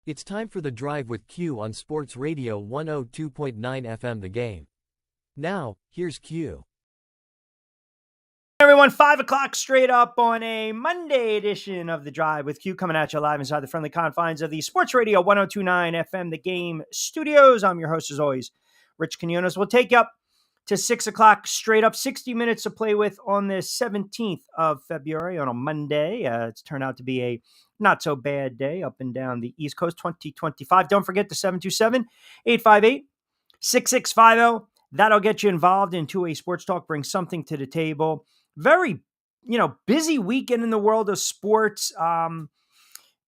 It's time for the drive with Q on Sports Radio 102.9 FM The Game. Now, here's Q. Everyone, 5 o'clock straight up on a Monday edition of The Drive with Q, coming at you live inside the friendly confines of the Sports Radio 102.9 FM The Game studios. I'm your host, as always, Rich Quinones. We'll take you up to 6 o'clock straight up, 60 minutes to play with on the 17th of February on a Monday. It's turned out to be a not so bad day up and down the East Coast, 2025. Don't forget the 727-858-6650. That'll get you involved into a sports talk, bring something to the table. Very, busy weekend in the world of sports.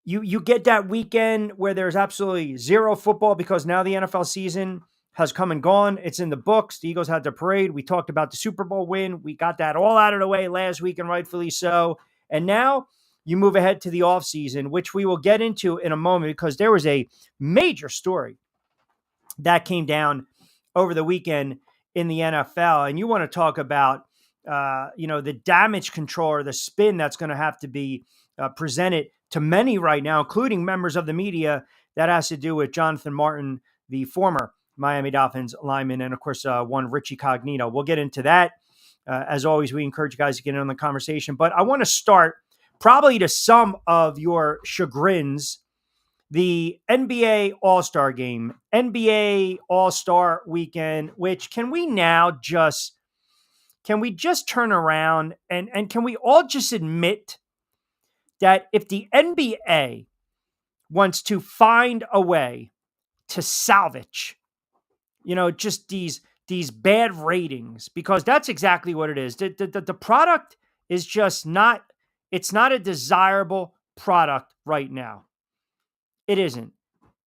You get that weekend where there's absolutely zero football because now the NFL season has come and gone. It's in the books. The Eagles had their parade. We talked about the Super Bowl win. We got that all out of the way last week, and rightfully so. And now you move ahead to the offseason, which we will get into in a moment because there was a major story that came down over the weekend in the NFL. And you want to talk about the damage control or the spin that's going to have to be presented to many right now, including members of the media. That has to do with Jonathan Martin, the former Miami Dolphins lineman, and of course, one Richie Cognito. We'll get into that. As always, we encourage you guys to get in on the conversation. But I want to start, probably to some of your chagrins, the NBA All-Star Game, NBA All-Star Weekend, which can we just turn around and can we all just admit that if the NBA wants to find a way to salvage, just these bad ratings, because that's exactly what it is. The product is just not, it's not a desirable product right now. It isn't.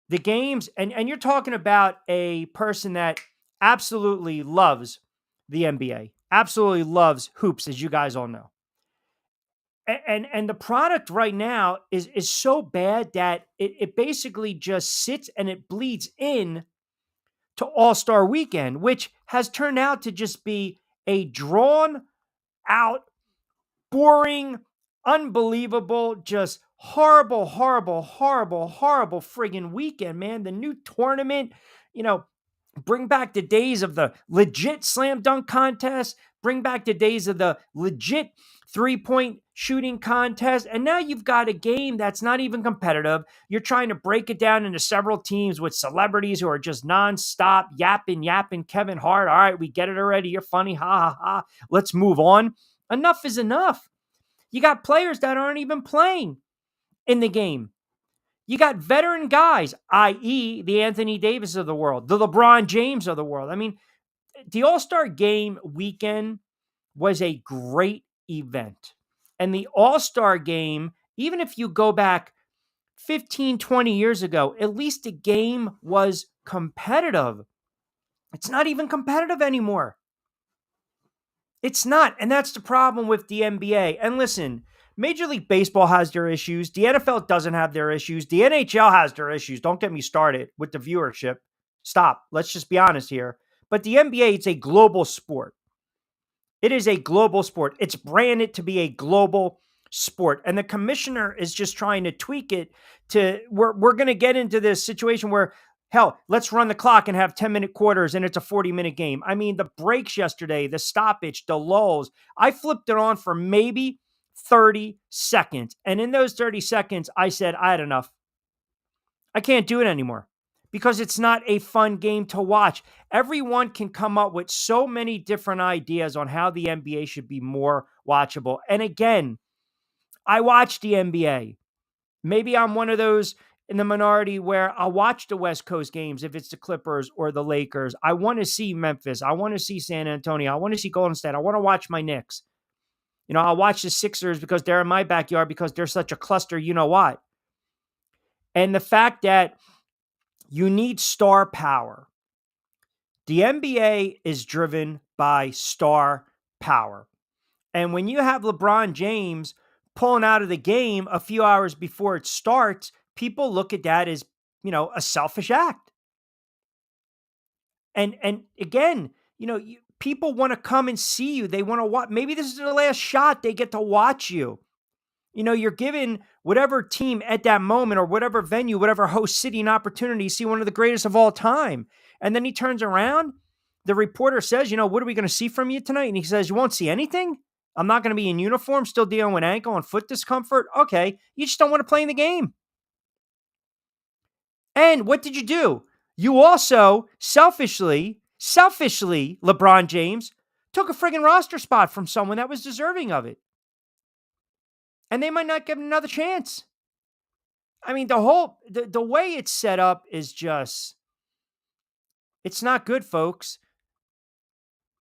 The games, and you're talking about a person that absolutely loves the NBA, absolutely loves hoops, as you guys all know. And the product right now is so bad that it basically just sits and it bleeds in to All-Star Weekend, which has turned out to just be a drawn out, boring, unbelievable, just horrible friggin' weekend, man. The new tournament, bring back the days of the legit slam dunk contest, bring back the days of the legit 3-point shooting contest. And now you've got a game that's not even competitive. You're trying to break it down into several teams with celebrities who are just nonstop yapping. Kevin Hart, all right, we get it already. You're funny. Ha ha ha. Let's move on. Enough is enough. You got players that aren't even playing in the game. You got veteran guys, i.e. the Anthony Davis of the world, the LeBron James of the world. I mean, the All-Star Game weekend was a great event. And the All-Star Game, even if you go back 15, 20 years ago, at least the game was competitive. It's not even competitive anymore. It's not. And that's the problem with the NBA. And listen, Major League Baseball has their issues. The NFL doesn't have their issues. The NHL has their issues. Don't get me started with the viewership. Stop. Let's just be honest here. But the NBA, it's a global sport. It is a global sport. It's branded to be a global sport. And the commissioner is just trying to tweak it to, we're going to get into this situation where, hell, let's run the clock and have 10-minute quarters and it's a 40-minute game. I mean, the breaks yesterday, the stoppage, the lulls, I flipped it on for maybe 30 seconds. And in those 30 seconds, I said, I had enough. I can't do it anymore because it's not a fun game to watch. Everyone can come up with so many different ideas on how the NBA should be more watchable. And again, I watch the NBA. Maybe I'm one of those in the minority where I'll watch the West Coast games if it's the Clippers or the Lakers. I want to see Memphis. I want to see San Antonio. I want to see Golden State. I want to watch my Knicks. I'll watch the Sixers because they're in my backyard because they're such a cluster, you know what? And the fact that you need star power. The NBA is driven by star power. And when you have LeBron James pulling out of the game a few hours before it starts, people look at that as, a selfish act. And again, people want to come and see you. They want to watch. Maybe this is their last shot. They get to watch you. You're given whatever team at that moment or whatever venue, whatever host city an opportunity to see one of the greatest of all time. And then he turns around. The reporter says, what are we going to see from you tonight? And he says, you won't see anything. I'm not going to be in uniform, still dealing with ankle and foot discomfort. Okay. You just don't want to play in the game. And what did you do? You also selfishly, LeBron James took a friggin' roster spot from someone that was deserving of it. And they might not give him another chance. I mean, the way it's set up is just, it's not good, folks.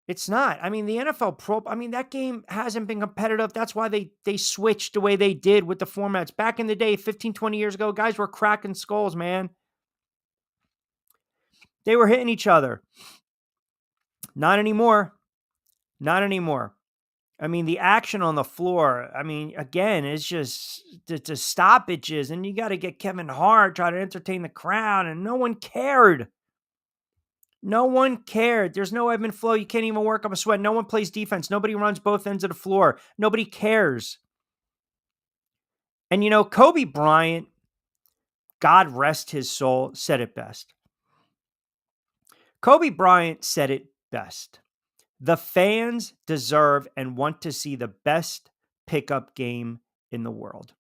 It's not. I mean, the NFL that game hasn't been competitive. That's why they switched the way they did with the formats. Back in the day, 15, 20 years ago, guys were cracking skulls, man. They were hitting each other. Not anymore. Not anymore. I mean, the action on the floor, again, it's just the stoppages, and you got to get Kevin Hart, try to entertain the crowd, and no one cared. No one cared. There's no ebb and flow. You can't even work up a sweat. No one plays defense. Nobody runs both ends of the floor. Nobody cares. And Kobe Bryant, God rest his soul, said it best. Kobe Bryant said it best. The fans deserve and want to see the best pickup game in the world.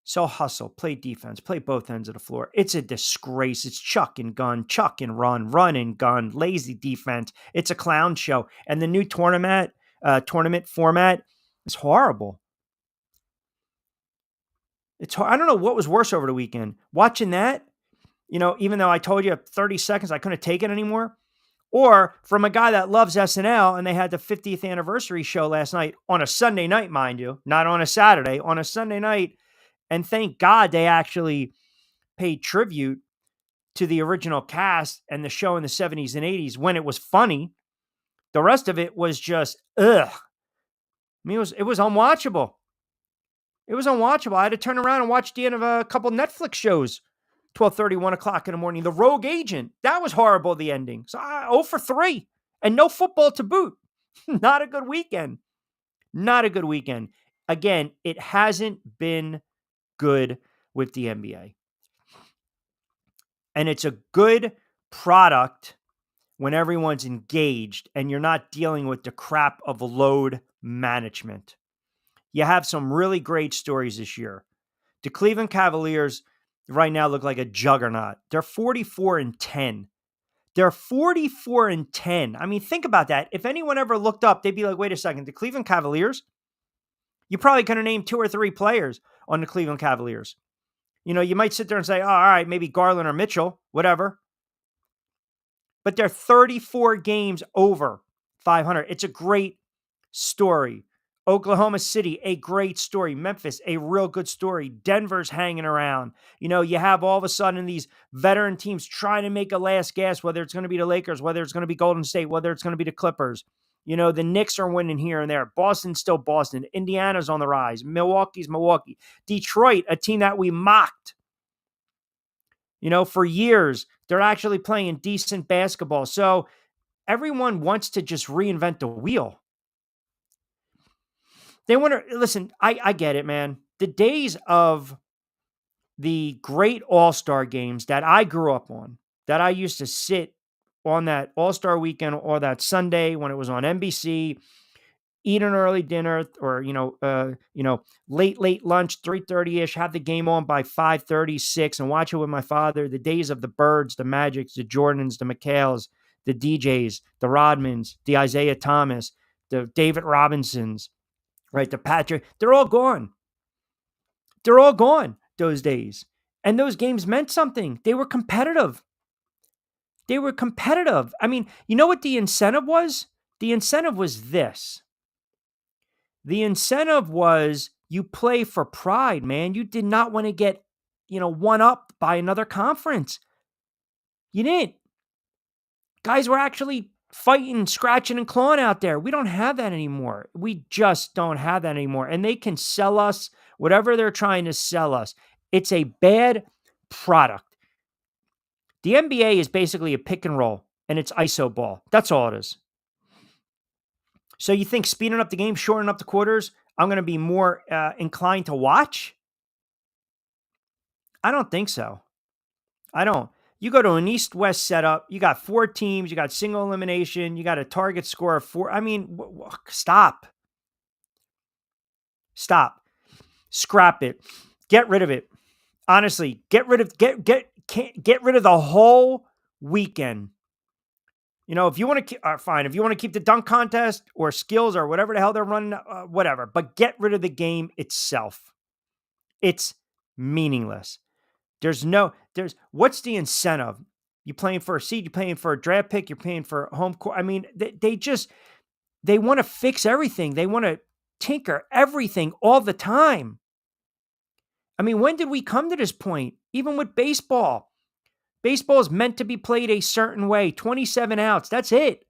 So hustle, play defense, play both ends of the floor. It's a disgrace. It's chuck and gun, chuck and run and gun, lazy defense. It's a clown show. And the new tournament format is horrible. I don't know what was worse over the weekend. Watching that, even though I told you 30 seconds, I couldn't take it anymore. Or from a guy that loves SNL, and they had the 50th anniversary show last night on a Sunday night, mind you, not on a Saturday, on a Sunday night. And thank God they actually paid tribute to the original cast and the show in the 70s and 80s when it was funny. The rest of it was just, ugh. It was unwatchable. It was unwatchable. I had to turn around and watch the end of a couple Netflix shows. 12:30, 1 o'clock in the morning. The Rogue Agent. That was horrible, the ending. So 0 for 3. And no football to boot. Not a good weekend. Not a good weekend. Again, it hasn't been good with the NBA. And it's a good product when everyone's engaged and you're not dealing with the crap of load management. You have some really great stories this year. The Cleveland Cavaliers right now look like a juggernaut. They're 44-10. They're 44-10. I mean, think about that. If anyone ever looked up, they'd be like, wait a second, the Cleveland Cavaliers? You probably could have named 2 or 3 players on the Cleveland Cavaliers. You might sit there and say, oh, all right, maybe Garland or Mitchell, whatever. But they're 34 games over 500. It's a great story. Oklahoma City, a great story. Memphis, a real good story. Denver's hanging around. You have all of a sudden these veteran teams trying to make a last gasp, whether it's going to be the Lakers, whether it's going to be Golden State, whether it's going to be the Clippers. The Knicks are winning here and there. Boston's still Boston. Indiana's on the rise. Milwaukee's Milwaukee. Detroit, a team that we mocked. For years, they're actually playing decent basketball. So everyone wants to just reinvent the wheel. They want to, listen, I get it, man. The days of the great All-Star games that I grew up on, that I used to sit on that All-Star weekend or that Sunday when it was on NBC, eat an early dinner or, late lunch, 3:30-ish, have the game on by 5:30, 6, and watch it with my father. The days of the Birds, the Magics, the Jordans, the McHales, the DJs, the Rodmans, the Isaiah Thomas, the David Robinsons, right? The Patrick, they're all gone. They're all gone those days. And those games meant something. They were competitive. They were competitive. I mean, you know what the incentive was? The incentive was this. The incentive was you play for pride, man. You did not want to get, one up by another conference. You didn't. Guys were actually fighting, scratching, and clawing out there. We don't have that anymore. We just don't have that anymore. And they can sell us whatever they're trying to sell us. It's a bad product. The NBA is basically a pick and roll, and it's iso ball. That's all it is. So you think speeding up the game, shortening up the quarters, I'm going to be more inclined to watch? I don't think so. I don't. You go to an East-West setup, you got 4 teams, you got single elimination, you got a target score of 4. I mean, stop. Stop. Scrap it. Get rid of it. Honestly, get rid of the whole weekend. If you want to fine, if you want to keep the dunk contest or skills or whatever the hell they're running, whatever, but get rid of the game itself. It's meaningless. What's the incentive? You playing for a seed, you're playing for a draft pick, you're paying for home court. I mean, they want to fix everything. They want to tinker everything all the time. I mean, when did we come to this point? Even with baseball. Baseball is meant to be played a certain way. 27 outs. That's it.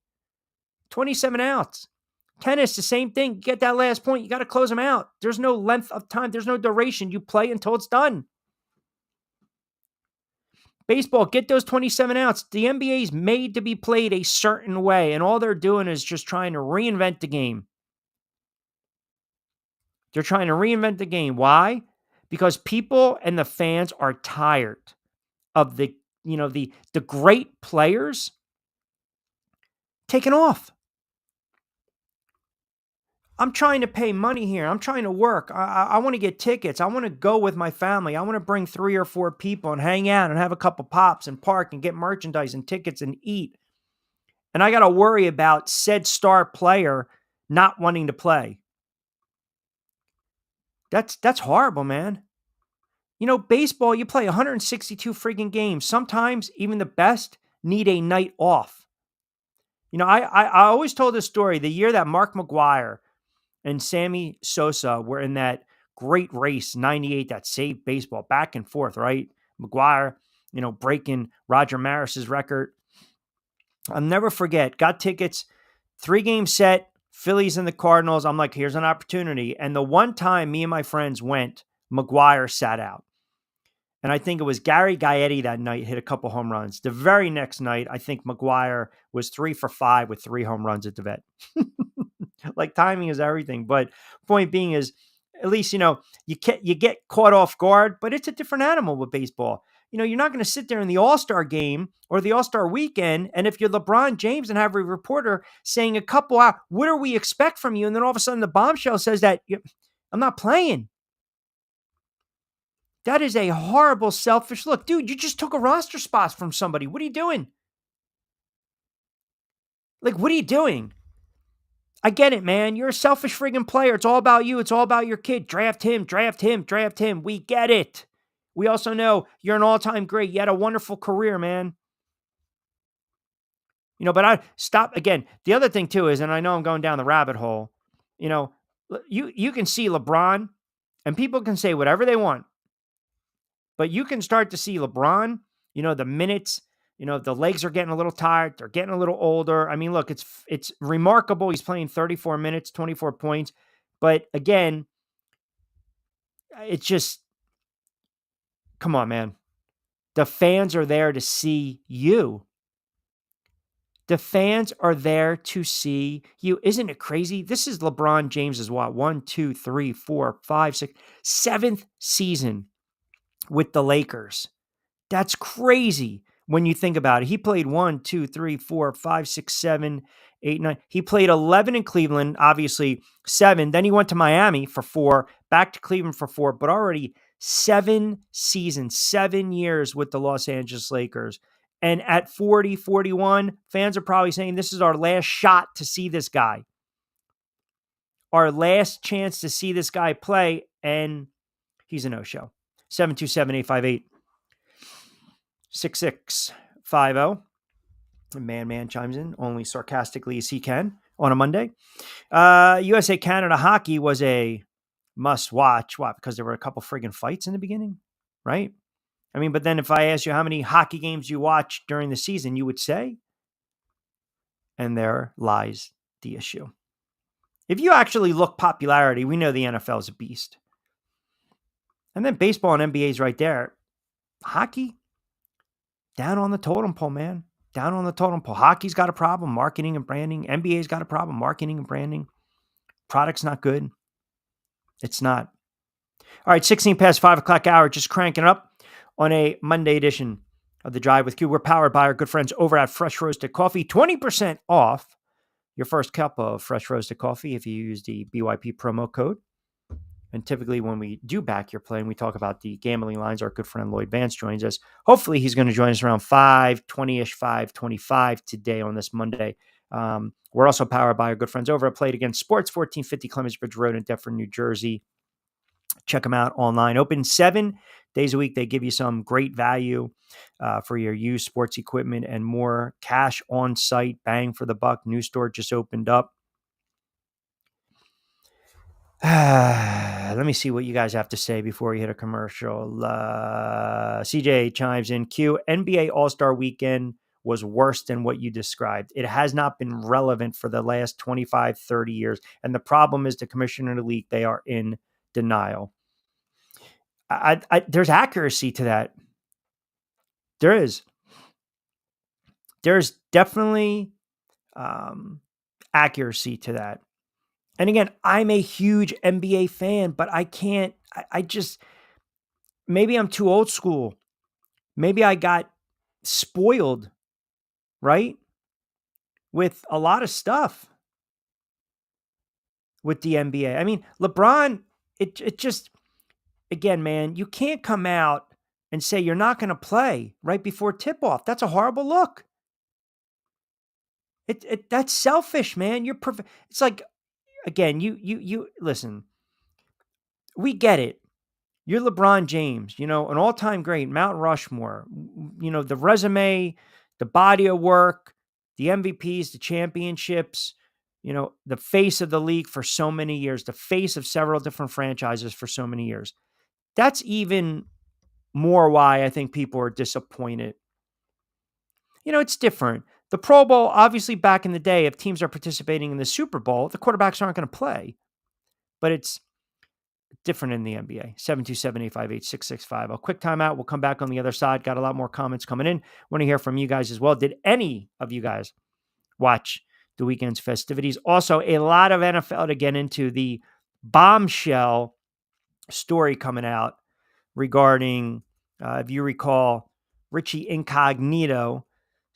27 outs. Tennis, the same thing. You get that last point, you got to close them out. There's no length of time. There's no duration. You play until it's done. Baseball, get those 27 outs. The NBA is made to be played a certain way, and all they're doing is just trying to reinvent the game. They're trying to reinvent the game. Why? Because people and the fans are tired of the great players taking off. I'm trying to pay money here. I'm trying to work. I want to get tickets. I want to go with my family. I want to bring 3 or 4 people and hang out and have a couple pops and park and get merchandise and tickets and eat. And I got to worry about said star player not wanting to play. That's horrible, man. Baseball, you play 162 freaking games. Sometimes even the best need a night off. I always told this story. The year that Mark McGwire and Sammy Sosa were in that great race, 98, that saved baseball back and forth, right? McGwire, breaking Roger Maris's record. I'll never forget, got tickets, 3-game set, Phillies and the Cardinals. I'm like, here's an opportunity. And the one time me and my friends went, McGwire sat out. And I think it was Gary Gaetti that night hit a couple home runs. The very next night, I think McGwire was 3 for 5 with 3 home runs at the vet. Like, timing is everything. But point being is, at least, you get caught off guard, but it's a different animal with baseball. You're not going to sit there in the All-Star game or the All-Star weekend, and if you're LeBron James and have a reporter saying a couple out, what do we expect from you? And then all of a sudden the bombshell says that I'm not playing. That is a horrible, selfish look. Dude, you just took a roster spot from somebody. What are you doing? Like, what are you doing? I get it, man. You're a selfish friggin' player. It's all about you. It's all about your kid. Draft him, draft him, draft him. We get it. We also know you're an all-time great. You had a wonderful career, man. But I stop again. The other thing too is, and I know I'm going down the rabbit hole, you can see LeBron, and people can say whatever they want, but you can start to see LeBron, the minutes, the legs are getting a little tired. They're getting a little older. I mean, look, it's remarkable. He's playing 34 minutes, 24 points. But again, it's just, come on, man. The fans are there to see you. The fans are there to see you. Isn't it crazy? This is LeBron James's what? 1, 2, 3, 4, 5, 6, 7th season with the Lakers. That's crazy when you think about it. He played 1, 2, 3, 4, 5, 6, 7, 8, 9. He played 11 in Cleveland, obviously 7. Then he went to Miami for 4, back to Cleveland for 4, but already 7 seasons, 7 years with the Los Angeles Lakers. And at 40, 41, fans are probably saying this is our last shot to see this guy. Our last chance to see this guy play, and he's a no-show. 727-858-6650. Man chimes in, only sarcastically as he can on a Monday. USA-Canada hockey was a must-watch. Why? Because there were a couple friggin' fights in the beginning, right? I mean, but then if I ask you how many hockey games you watch during the season, you would say, and there lies the issue. If you actually look popularity, we know the NFL is a beast. And then baseball and NBA is right there. Hockey, down on the totem pole, man. Down on the totem pole. Hockey's got a problem, marketing and branding. NBA's got a problem, marketing and branding. Product's not good. It's not. All right, 16 past 5 o'clock hour, just cranking up on a Monday edition of The Drive with Q. We're powered by our good friends over at Fresh Roasted Coffee. 20% off your first cup of Fresh Roasted Coffee if you use the BYP promo code. And typically when we do back your play and we talk about the gambling lines, our good friend Lloyd Vance joins us. Hopefully he's going to join us around 5:20-ish, 5:25 today on this Monday. We're also powered by our good friends over at Play It Again Sports, 1450 Clemens Bridge Road in Deptford, New Jersey. Check them out online. Open 7 days a week. They give you some great value for your used sports equipment and more. Cash on site, bang for the buck. New store just opened up. Let me see what you guys have to say before we hit a commercial. CJ chimes in. Q, NBA All-Star Weekend was worse than what you described. It has not been relevant for the last 25, 30 years. And the problem is the commissioner of the league, they are in denial. There's accuracy to that. There is. There's definitely accuracy to that. And again, I'm a huge NBA fan, but I can't, I just, maybe I'm too old school. Maybe I got spoiled, right? With a lot of stuff with the NBA. I mean, LeBron, it just, again, man, you can't come out and say you're not going to play right before tip-off. That's a horrible look. That's selfish, man. It's like, again, you listen, we get it. You're LeBron James, an all-time great, Mount Rushmore, the resume, the body of work, the MVPs, the championships, the face of the league for so many years, the face of several different franchises for so many years. That's even more why I think people are disappointed. It's different. The Pro Bowl, obviously back in the day, if teams are participating in the Super Bowl, the quarterbacks aren't going to play. But it's different in the NBA. 727-858-6650. A quick timeout. We'll come back on the other side. Got a lot more comments coming in. Want to hear from you guys as well. Did any of you guys watch the weekend's festivities? Also, a lot of NFL to get into. The bombshell story coming out regarding, if you recall, Richie Incognito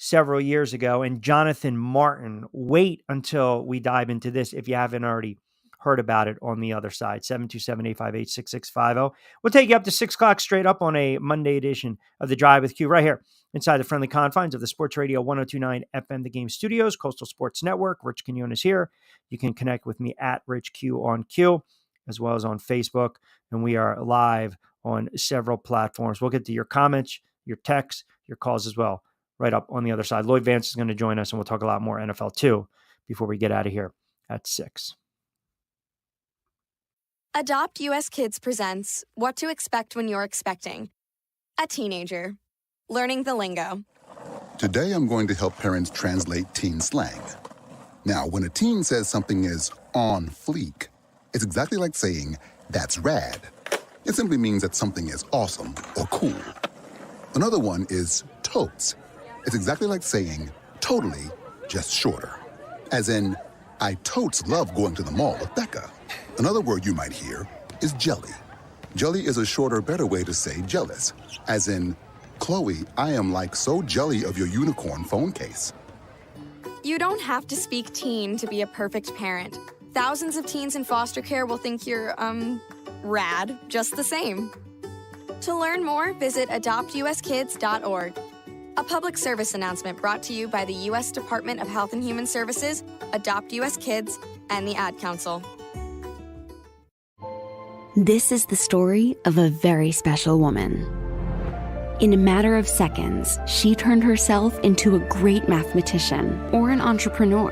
several years ago and Jonathan Martin. Wait until we dive into this if you haven't already heard about it on the other side. 727-858-6650. We'll take you up to 6 o'clock straight up on a Monday edition of The Drive with Q right here inside the friendly confines of the Sports Radio 102.9 FM The Game Studios, Coastal Sports Network. Rich Quinones here. You can connect with me at Rich Q on Q, as well as on Facebook. And we are live on several platforms. We'll get to your comments, your texts, your calls as well, right up on the other side. Lloyd Vance is going to join us, and we'll talk a lot more NFL too before we get out of here at 6. Adopt US Kids presents What to Expect When You're Expecting. A teenager. Learning the lingo. Today I'm going to help parents translate teen slang. Now, when a teen says something is on fleek, it's exactly like saying, that's rad. It simply means that something is awesome or cool. Another one is totes. It's exactly like saying, totally, just shorter. As in, I totes love going to the mall with Becca. Another word you might hear is jelly. Jelly is a shorter, better way to say jealous. As in, Chloe, I am like so jelly of your unicorn phone case. You don't have to speak teen to be a perfect parent. Thousands of teens in foster care will think you're, rad just the same. To learn more, visit adoptuskids.org. A public service announcement brought to you by the U.S. Department of Health and Human Services, Adopt U.S. Kids, and the Ad Council. This is the story of a very special woman. In a matter of seconds, she turned herself into a great mathematician or an entrepreneur.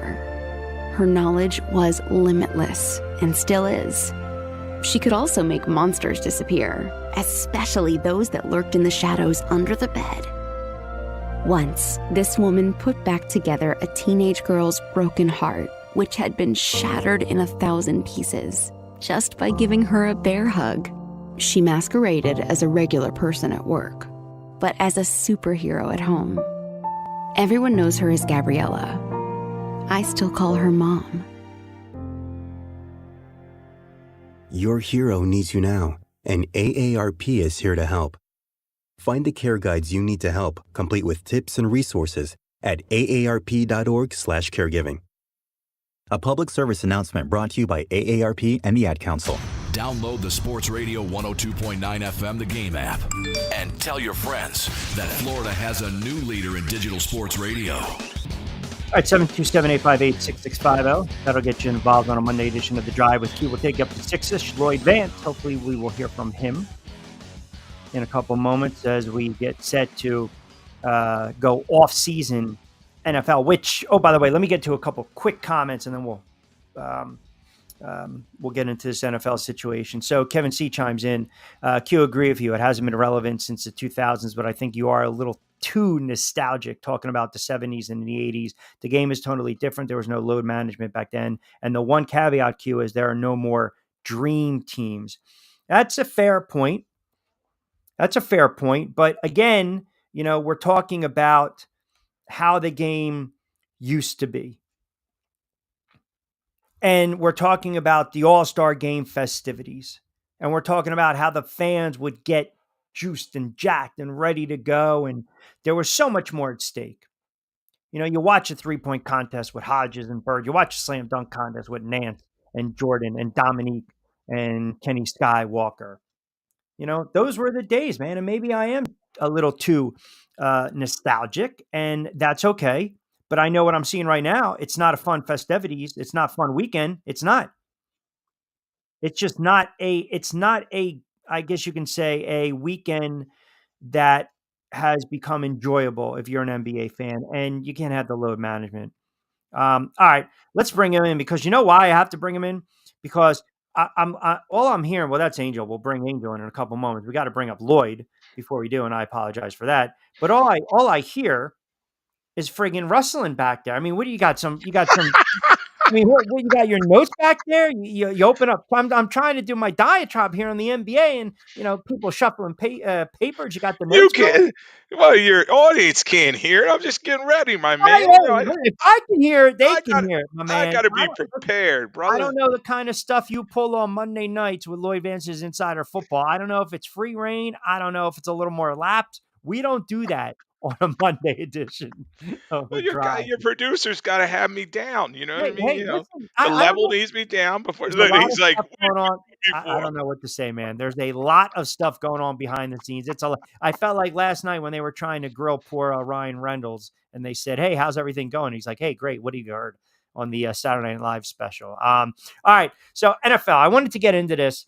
Her knowledge was limitless and still is. She could also make monsters disappear, especially those that lurked in the shadows under the bed. Once, this woman put back together a teenage girl's broken heart, which had been shattered in 1,000 pieces, just by giving her a bear hug. She masqueraded as a regular person at work, but as a superhero at home. Everyone knows her as Gabriella. I still call her Mom. Your hero needs you now, and AARP is here to help. Find the care guides you need to help, complete with tips and resources at aarp.org/caregiving. A public service announcement brought to you by AARP and the Ad Council. Download the Sports Radio 102.9 FM The Game app and tell your friends that Florida has a new leader in digital sports radio. All right, 727-858-6650. That'll get you involved on a Monday edition of The Drive with Q. We'll take you up to 6-ish. Lloyd Vance, hopefully we will hear from him in a couple moments as we get set to go off-season NFL, which, oh, by the way, let me get to a couple quick comments and then we'll get into this NFL situation. So Kevin C. chimes in. Q, agree with you. It hasn't been relevant since the 2000s, but I think you are a little too nostalgic talking about the 70s and the 80s. The game is totally different. There was no load management back then. And the one caveat, Q, is there are no more dream teams. That's a fair point. But again, we're talking about how the game used to be. And we're talking about the All-Star Game festivities. And we're talking about how the fans would get juiced and jacked and ready to go. And there was so much more at stake. You watch a three-point contest with Hodges and Bird. You watch a slam dunk contest with Nance and Jordan and Dominique and Kenny Skywalker. Those were the days, man. And maybe I am a little too nostalgic, and that's okay. But I know what I'm seeing right now. It's not a fun festivities. It's not a fun weekend. It's not. It's just not a, I guess you can say, a weekend that has become enjoyable if you're an NBA fan, and you can't have the load management. All right, let's bring him in, because you know why I have to bring him in? Because all I'm hearing, well, that's Angel. We'll bring Angel in a couple moments. We got to bring up Lloyd before we do, and I apologize for that. But all I hear is friggin' rustling back there. I mean, what do you got? I mean, what you got your notes back there? You open up. I'm trying to do my diatribe here on the NBA, and people shuffling papers. You got the notes. You can. Well, your audience can't hear it. I'm just getting ready, my man. If I can hear it, they can hear it, my man. I got to be prepared, brother. I don't know the kind of stuff you pull on Monday nights with Lloyd Vance's Insider Football. I don't know if it's free reign. I don't know if it's a little more lapsed. We don't do that on a Monday edition. Well, your producer's got to have me down. You know what I mean? Hey, listen, the level needs me down before. Look, he's like, going on. I don't know what to say, man. There's a lot of stuff going on behind the scenes. I felt like last night when they were trying to grill poor Ryan Reynolds, and they said, "Hey, how's everything going?" He's like, "Hey, great. What have you heard on the Saturday Night Live special?" All right. So NFL, I wanted to get into this.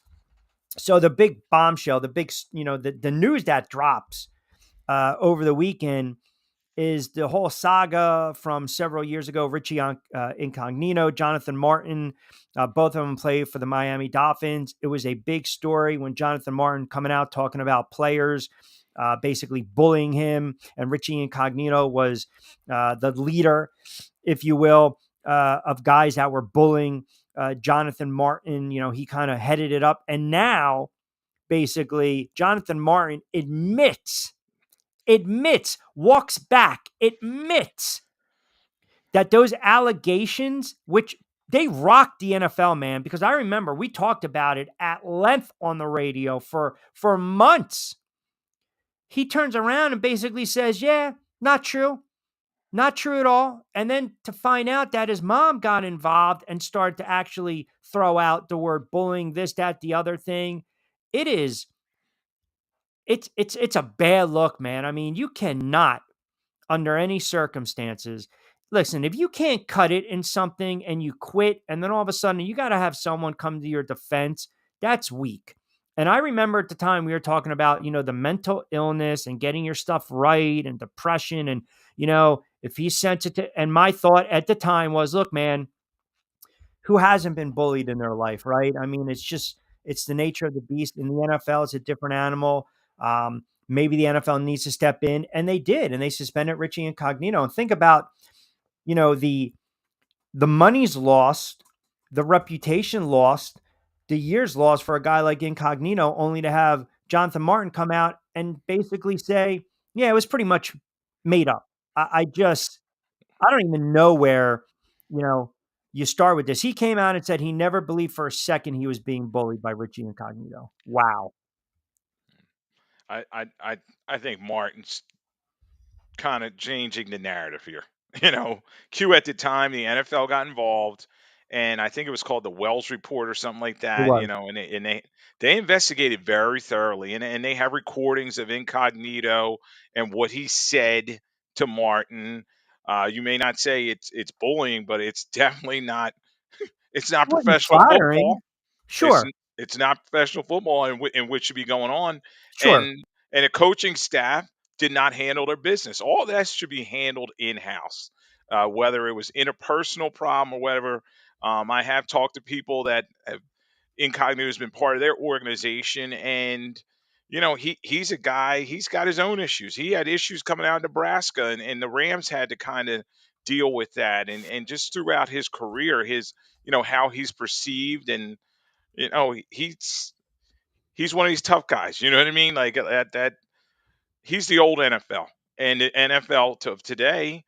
So the big bombshell, the big, the news that drops over the weekend is the whole saga from several years ago. Richie Incognito, Jonathan Martin, both of them play for the Miami Dolphins. It was a big story when Jonathan Martin coming out talking about players basically bullying him, and Richie Incognito was the leader, if you will, of guys that were bullying Jonathan Martin. He kind of headed it up, and now basically Jonathan Martin admits, walks back, admits that those allegations, which they rocked the NFL, man, because I remember we talked about it at length on the radio for months. He turns around and basically says, yeah, not true. Not true at all. And then to find out that his mom got involved and started to actually throw out the word bullying, this, that, the other thing. It's a bad look, man. I mean, you cannot, under any circumstances, listen, if you can't cut it in something and you quit, and then all of a sudden you got to have someone come to your defense, that's weak. And I remember at the time we were talking about, the mental illness and getting your stuff right and depression. And, if he's sensitive, and my thought at the time was, look, man, who hasn't been bullied in their life, right? I mean, it's the nature of the beast. In the NFL, it's a different animal. Maybe the NFL needs to step in, and they did, and they suspended Richie Incognito. And think about, the money's lost, the reputation lost, the years lost for a guy like Incognito, only to have Jonathan Martin come out and basically say, yeah, it was pretty much made up. I don't even know where, you start with this. He came out and said he never believed for a second he was being bullied by Richie Incognito. Wow. I I I I think Martin's kind of changing the narrative here. You know, Q at the time, the NFL got involved, and I think it was called the Wells Report or something like It that. was. You know, and they investigated very thoroughly, and they have recordings of Incognito and what he said to Martin. You may not say it's bullying, but it's definitely not. It's It not wasn't professional flattering. football. It's Sure. it's not professional football in which should be going on, Sure. and a coaching staff did not handle their business. All that should be handled in house, whether it was interpersonal problem or whatever. I have talked to people that have Incognito has been part of their organization, and you know he's a guy. He's got his own issues. He had issues coming out of Nebraska, and the Rams had to kind of deal with that, and just throughout his career, his how he's perceived, and he's one of these tough guys. You know what I mean? Like that he's the old NFL, and the NFL of today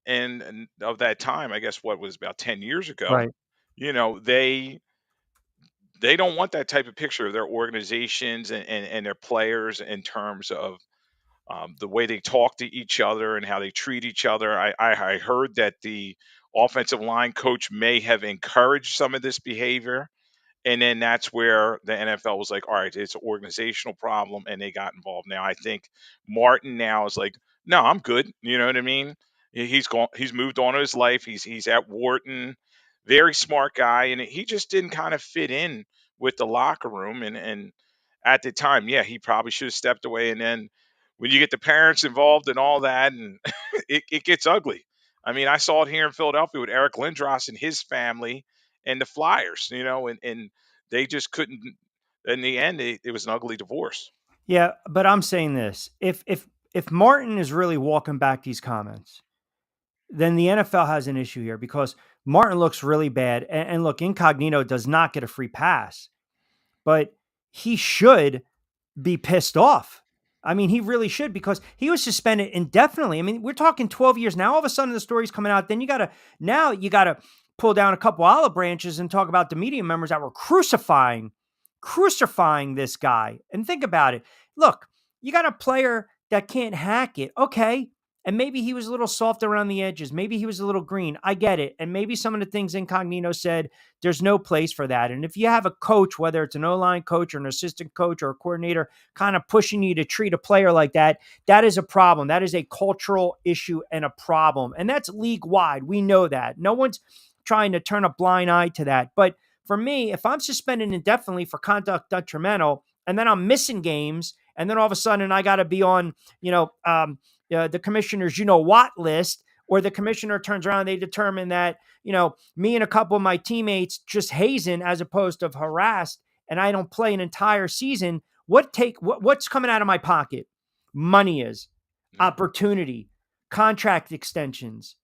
and of that time. I guess what was about 10 years ago. Right. You know they don't want that type of picture of their organizations and their players in terms of the way they talk to each other and how they treat each other. I heard that the offensive line coach may have encouraged some of this behavior, and then that's where the NFL was like, all right, it's an organizational problem, and they got involved. Now I think Martin now is like, no, I'm good. You know what I mean? He's gone. He's moved on to his life. He's at Wharton, very smart guy, and he just didn't kind of fit in with the locker room. And at the time, yeah, he probably should have stepped away. And then when you get the parents involved and all that, and it gets ugly. I mean, I saw it here in Philadelphia with Eric Lindros and his family and the Flyers, and they just couldn't. In the end, it was an ugly divorce. Yeah, but I'm saying this. If Martin is really walking back these comments, then the NFL has an issue here because Martin looks really bad. And look, Incognito does not get a free pass, but he should be pissed off. I mean, he really should because he was suspended indefinitely. I mean, we're talking 12 years now. All of a sudden, the story's coming out. Then you got to pull down a couple olive branches and talk about the media members that were crucifying this guy. And think about it. Look, you got a player that can't hack it. Okay. And maybe he was a little soft around the edges. Maybe he was a little green. I get it. And maybe some of the things Incognito said, there's no place for that. And if you have a coach, whether it's an O-line coach or an assistant coach or a coordinator, kind of pushing you to treat a player like that, that is a problem. That is a cultural issue and a problem. And that's league wide. We know that. No one's trying to turn a blind eye to that. But for me, if I'm suspended indefinitely for conduct detrimental, and then I'm missing games, and then all of a sudden I got to be on, the commissioner's what list, or the commissioner turns around and they determine that, me and a couple of my teammates just hazing as opposed to harassed, and I don't play an entire season. What's coming out of my pocket? Money is, opportunity, contract extensions,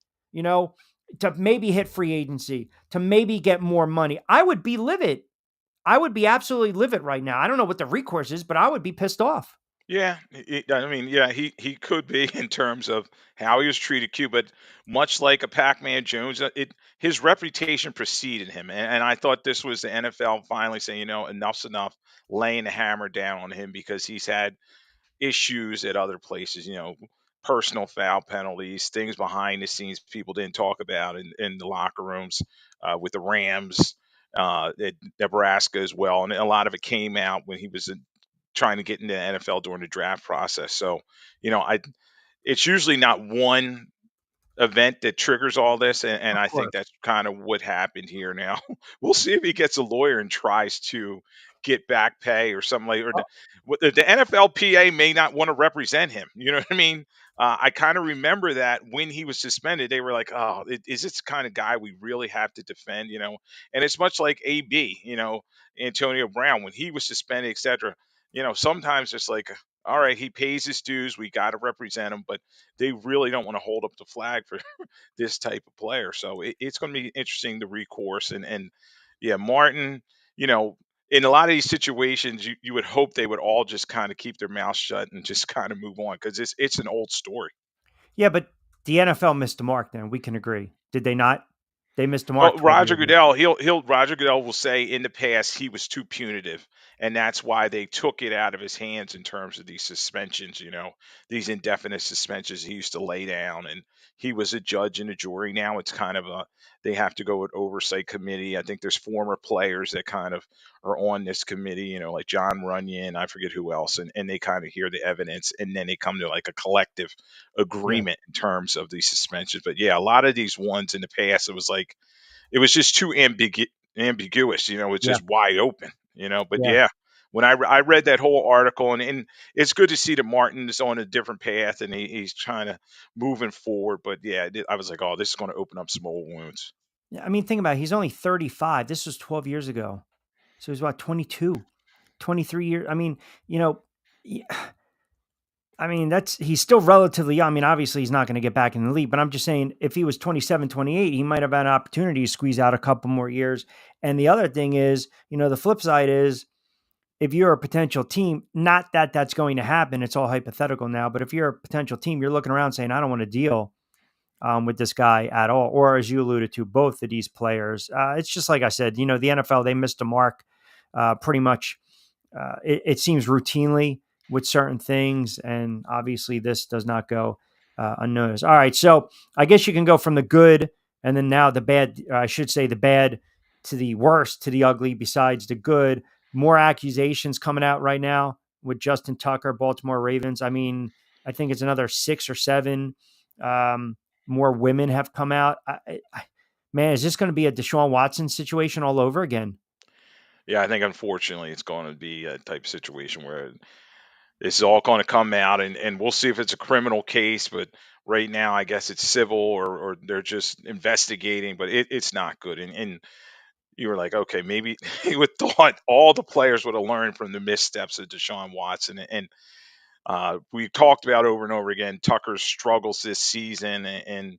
to maybe hit free agency, to maybe get more money. I would be livid. I would be absolutely livid right now. I don't know what the recourse is, but I would be pissed off. Yeah, I mean, yeah, he could be in terms of how he was treated, Q. But much like a Pac-Man Jones, his reputation preceded him, and I thought this was the NFL finally saying, enough's enough, laying the hammer down on him because he's had issues at other places, personal foul penalties, things behind the scenes people didn't talk about in the locker rooms with the Rams, at Nebraska as well. And a lot of it came out when he was trying to get into the NFL during the draft process. So, it's usually not one event that triggers all this, and Of I think course. that's kind of what happened here. Now we'll see if he gets a lawyer and tries to get back pay or something like, or the NFLPA may not want to represent him. You know what I mean? I kind of remember that when he was suspended, they were like, "Oh, is this the kind of guy we really have to defend?" And it's much like AB, Antonio Brown when he was suspended, etc. Sometimes it's like, all right, he pays his dues. We got to represent him, but they really don't want to hold up the flag for this type of player. So it's going to be interesting, the recourse. And yeah, Martin, you know, in a lot of these situations, you would hope they would all just kind of keep their mouth shut and just kind of move on because it's an old story. Yeah, but the NFL missed the mark then. We can agree. Did they not? They missed the Well, mark 12 Roger years ago. Goodell, Roger Goodell will say in the past he was too punitive, and that's why they took it out of his hands in terms of these suspensions. These indefinite suspensions he used to lay down, and he was a judge and a jury. Now it's kind of they have to go with oversight committee. I think there's former players that kind of are on this committee. Like John Runyon, I forget who else, and they kind of hear the evidence, and then they come to like a collective Yeah. agreement in terms of these suspensions. But yeah, a lot of these ones in the past, it was just too ambiguous. It's Yeah. just wide open. But Yeah. yeah, when I read that whole article, and it's good to see that Martin is on a different path and he's trying to moving forward. But yeah, I was like, oh, this is going to open up some old wounds. Yeah. I mean, think about it. He's only 35. This was 12 years ago. So he's about 22, 23 years. I mean, you know, y- I mean, he's still relatively young. I mean, obviously he's not going to get back in the league, but I'm just saying if he was 27, 28, he might have had an opportunity to squeeze out a couple more years. And the other thing is, the flip side is if you're a potential team, not that that's going to happen, it's all hypothetical now, but if you're a potential team, you're looking around saying, I don't want to deal with this guy at all. Or as you alluded to, both of these players. It's just like I said, the NFL, they missed a mark pretty much. It seems routinely with certain things. And obviously this does not go unnoticed. All right. So I guess you can go from the good and then now the bad, I should say the bad to the worst to the ugly besides the good. More accusations coming out right now with Justin Tucker, Baltimore Ravens. I mean, I think it's another 6 or 7 more women have come out. Man, is this going to be a Deshaun Watson situation all over again? Yeah, I think unfortunately it's going to be a type of situation where this is all going to come out, and we'll see if it's a criminal case. But right now, I guess it's civil, or they're just investigating. But it's not good. And you were like, okay, maybe you would thought all the players would have learned from the missteps of Deshaun Watson. And we talked about over and over again Tucker's struggles this season, and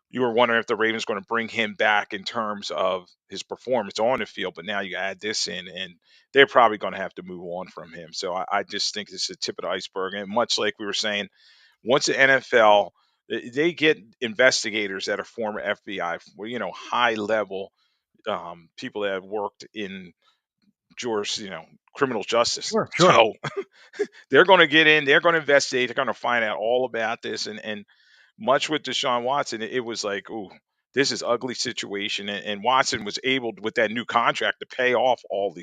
you were wondering if the Ravens going to bring him back in terms of his performance on the field. But now you add this in, and they're probably going to have to move on from him. So I just think it's a tip of the iceberg. And much like we were saying, once the NFL, they get investigators that are former FBI, high level people that have worked in criminal justice. Sure. So they're going to get in, they're going to investigate, they're going to find out all about this. And much with Deshaun Watson, it was like, ooh, this is ugly situation. And Watson was able, with that new contract, to pay off all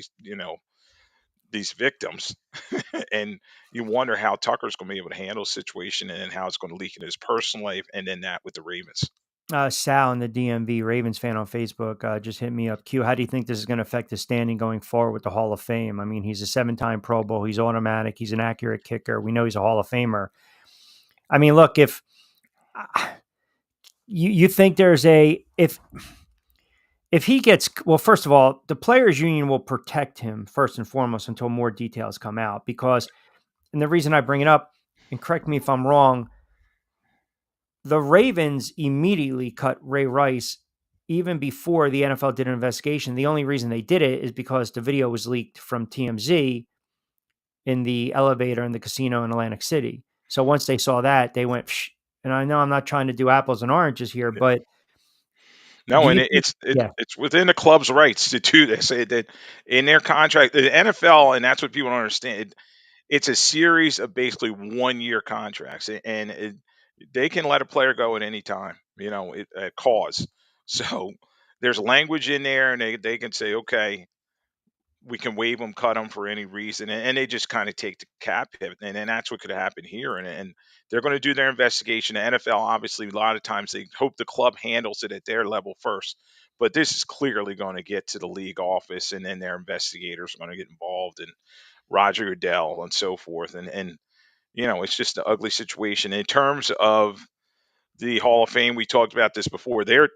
these victims. And you wonder how Tucker's going to be able to handle the situation and how it's going to leak in his personal life, and then that with the Ravens. Sal in the DMV Ravens fan on Facebook just hit me up. Q, how do you think this is going to affect his standing going forward with the Hall of Fame? I mean, he's a 7-time Pro Bowl. He's automatic. He's an accurate kicker. We know he's a Hall of Famer. I mean, look, if you think there's if he gets, well, first of all, the players union will protect him first and foremost until more details come out because, and the reason I bring it up, and correct me if I'm wrong, the Ravens immediately cut Ray Rice even before the NFL did an investigation. The only reason they did it is because the video was leaked from TMZ in the elevator in the casino in Atlantic City. So once they saw that, they went, psh. And I know I'm not trying to do apples and oranges here, but No, do and you think, yeah, it's within the club's rights to do this. That in their contract, the NFL, and that's what people don't understand. It's a series of basically 1-year contracts, and they can let a player go at any time, at cause. So there's language in there, and they can say, okay, we can waive them, cut them for any reason, and they just kind of take the cap hit, and that's what could happen here. And they're going to do their investigation. The NFL, obviously, a lot of times they hope the club handles it at their level first, but this is clearly going to get to the league office, and then their investigators are going to get involved, and Roger Goodell and so forth, and it's just an ugly situation in terms of the Hall of Fame. We talked about this before. They're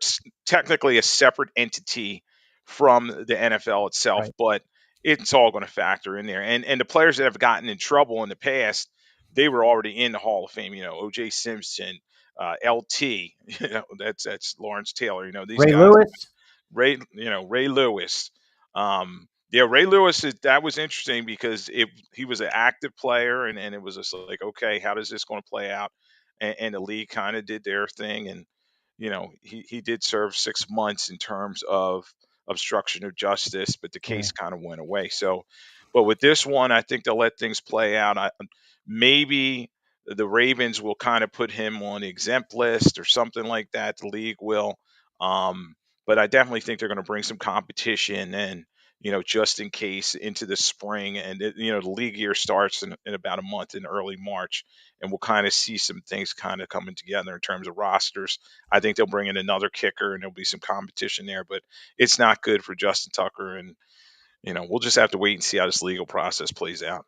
technically a separate entity from the NFL itself, right. but it's all going to factor in there. And the players that have gotten in trouble in the past, they were already in the Hall of Fame. O.J. Simpson, LT. That's Lawrence Taylor. These Ray guys. Lewis? Ray Lewis. Yeah, Ray Lewis. That was interesting because he was an active player, and it was just like, okay, how does this going to play out? And the league kind of did their thing, and he did serve 6 months in terms of obstruction of justice, but the Yeah. case kind of went away. So, but with this one, I think they'll let things play out. Maybe the Ravens will kind of put him on the exempt list or something like that. The league will. Um, but I definitely think they're going to bring some competition and, just in case into the spring. And, the league year starts in about a month in early March. And we'll kind of see some things kind of coming together in terms of rosters. I think they'll bring in another kicker and there'll be some competition there. But it's not good for Justin Tucker. And, we'll just have to wait and see how this legal process plays out.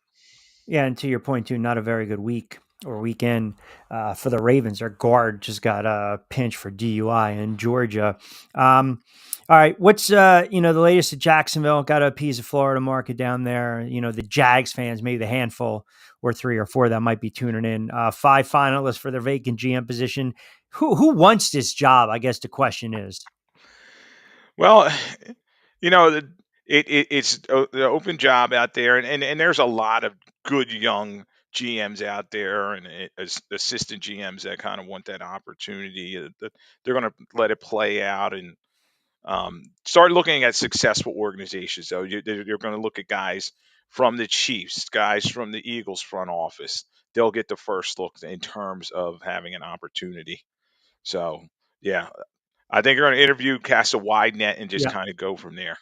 Yeah, and to your point too, not a very good week or weekend for the Ravens. Their guard just got pinched for DUI in Georgia. All right, what's the latest at Jacksonville? Got to appease the Florida market down there. The Jags fans, maybe the handful or 3 or 4 that might be tuning in. 5 finalists for their vacant GM position. Who wants this job? I guess the question is. Well, it's the open job out there, and there's a lot of good young GMs out there and assistant GMs that kind of want that opportunity. They're going to let it play out and start looking at successful organizations. So you're going to look at guys from the Chiefs, guys from the Eagles front office. They'll get the first look in terms of having an opportunity. So, yeah, I think you're going to interview, cast a wide net, and just Yeah. kind of go from there.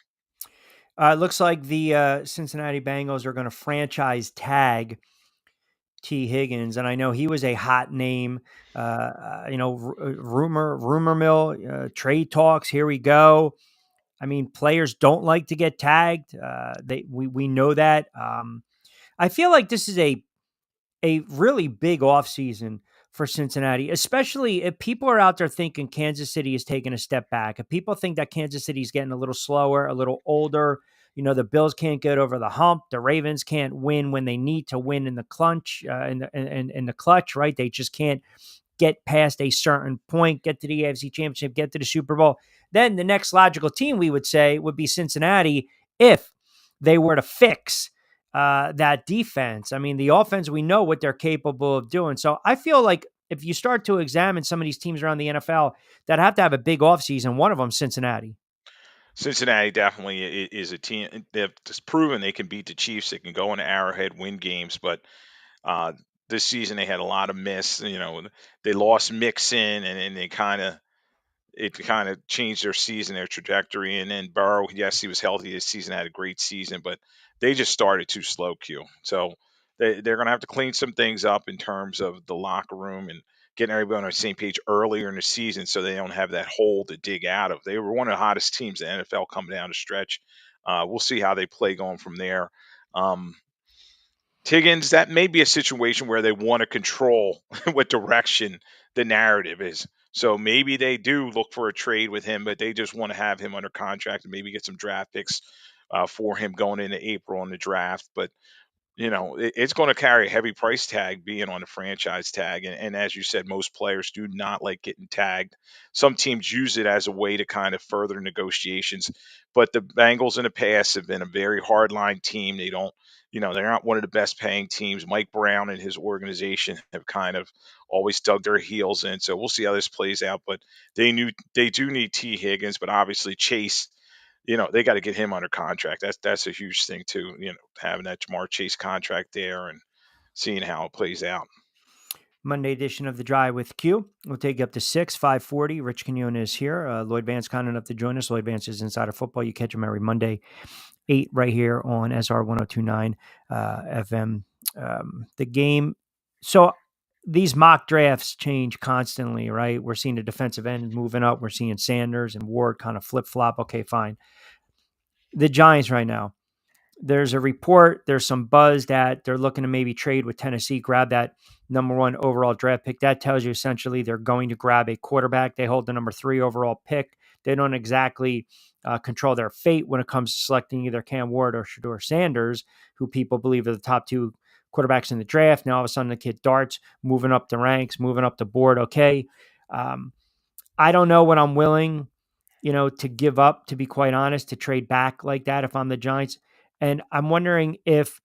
It looks like the Cincinnati Bengals are going to franchise tag T. Higgins, and I know he was a hot name. Rumor mill, trade talks. Here we go. I mean, players don't like to get tagged. We know that. I feel like this is a really big offseason for Cincinnati, especially if people are out there thinking Kansas City is taking a step back. If people think that Kansas City is getting a little slower, a little older, the Bills can't get over the hump. The Ravens can't win when they need to win in the clutch, in the clutch, right? They just can't get past a certain point, get to the AFC Championship, get to the Super Bowl. Then the next logical team we would say would be Cincinnati if they were to fix that defense. I mean, the offense, we know what they're capable of doing. So I feel like if you start to examine some of these teams around the NFL that have to have a big offseason, one of them, Cincinnati. Cincinnati definitely is a team. They've just proven they can beat the Chiefs. They can go into Arrowhead, win games, but this season they had a lot of miss. They lost Mixon, and they kind of changed their season, their trajectory. And then Burrow, yes, he was healthy this season, had a great season, but they just started too slow, Q. So they're going to have to clean some things up in terms of the locker room and getting everybody on the same page earlier in the season so they don't have that hole to dig out of. They were one of the hottest teams in the NFL coming down the stretch. We'll see how they play going from there. Higgins, that may be a situation where they want to control what direction the narrative is. So maybe they do look for a trade with him, but they just want to have him under contract and maybe get some draft picks for him going into April in the draft. But it's going to carry a heavy price tag being on the franchise tag. And as you said, most players do not like getting tagged. Some teams use it as a way to kind of further negotiations. But the Bengals in the past have been a very hardline team. They don't, they're not one of the best paying teams. Mike Brown and his organization have kind of always dug their heels in. So we'll see how this plays out. But they do need T. Higgins, but obviously Chase, they got to get him under contract. That's a huge thing too. Having that Jamar Chase contract there and seeing how it plays out. Monday edition of The Drive with Q. We'll take you up to 6, 5:40. Rich Quinones is here. Lloyd Vance kind enough to join us. Lloyd Vance is Insider Football. You catch him every Monday, 8 right here on SR 1029 FM. The game. So these mock drafts change constantly, right? We're seeing the defensive end moving up. We're seeing Sanders and Ward kind of flip-flop. Okay, fine. The Giants right now, there's a report, there's some buzz that they're looking to maybe trade with Tennessee, grab that number 1 overall draft pick. That tells you essentially they're going to grab a quarterback. They hold the number 3 overall pick. They don't exactly control their fate when it comes to selecting either Cam Ward or Shedeur Sanders, who people believe are the top 2 quarterbacks in the draft. Now all of a sudden the kid darts, moving up the ranks, moving up the board. Okay. I don't know what I'm willing, to give up, to be quite honest, to trade back like that if I'm the Giants. And I'm wondering if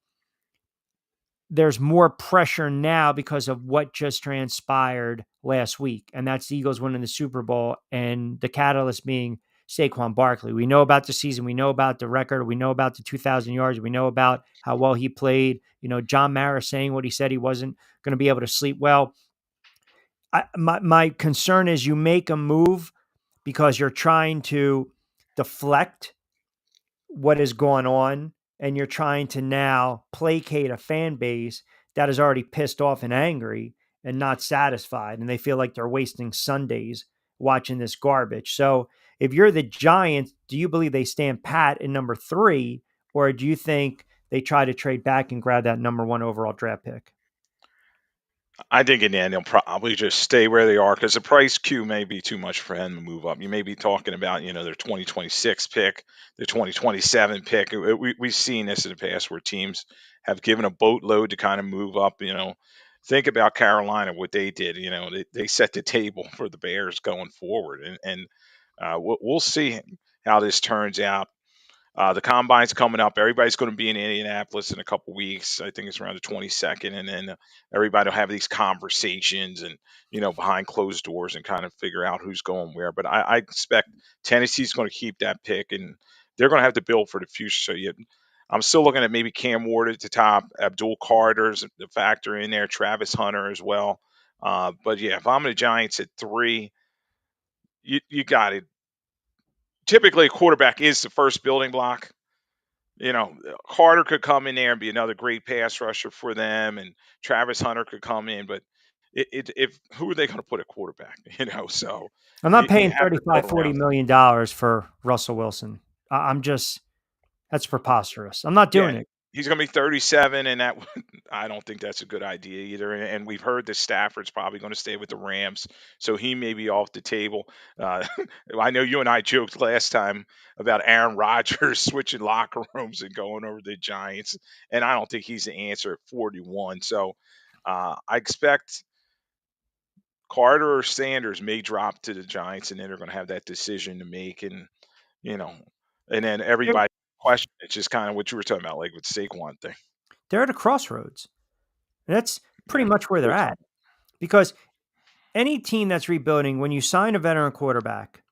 there's more pressure now because of what just transpired last week. And that's the Eagles winning the Super Bowl and the catalyst being Saquon Barkley. We know about the season. We know about the record. We know about the 2,000 yards. We know about how well he played. John Mara saying what he said, he wasn't going to be able to sleep well. My concern is you make a move because you're trying to deflect what is going on, and you're trying to now placate a fan base that is already pissed off and angry and not satisfied, and they feel like they're wasting Sundays watching this garbage. So if you're the Giants, do you believe they stand pat in number 3, or do you think they try to trade back and grab that number 1 overall draft pick? I think in the end they'll probably just stay where they are because the price Q may be too much for him to move up. You may be talking about their 2026 pick, their 2027 pick. We've seen this in the past where teams have given a boatload to kind of move up. Think about Carolina, what they did. They set the table for the Bears going forward, and we'll see how this turns out. The combine's coming up. Everybody's going to be in Indianapolis in a couple weeks. I think it's around the 22nd, and then everybody will have these conversations and behind closed doors and kind of figure out who's going where. But I expect Tennessee's going to keep that pick, and they're going to have to build for the future. So I'm still looking at maybe Cam Ward at the top, Abdul Carter's the factor in there, Travis Hunter as well. But yeah, if I'm the Giants at 3, you got it. Typically, a quarterback is the first building block. Carter could come in there and be another great pass rusher for them, and Travis Hunter could come in. But if who are they going to put at quarterback? So I'm not paying have to build $35-40 around. million for Russell Wilson. That's preposterous. I'm not doing Yeah, it. he's going to be 37, and I don't think that's a good idea either. And we've heard that Stafford's probably going to stay with the Rams, so he may be off the table. Uh, I know you and I joked last time about Aaron Rodgers switching locker rooms and going over the Giants, and I don't think he's the answer at 41. So I expect Carter or Sanders may drop to the Giants, and then they're going to have that decision to make, and you know, and then everybody question. It's just kind of what you were talking about, like with Saquon thing. They're at a crossroads. And that's pretty Yeah, much where they're big time. at. Because any team that's rebuilding, when you sign a veteran quarterback,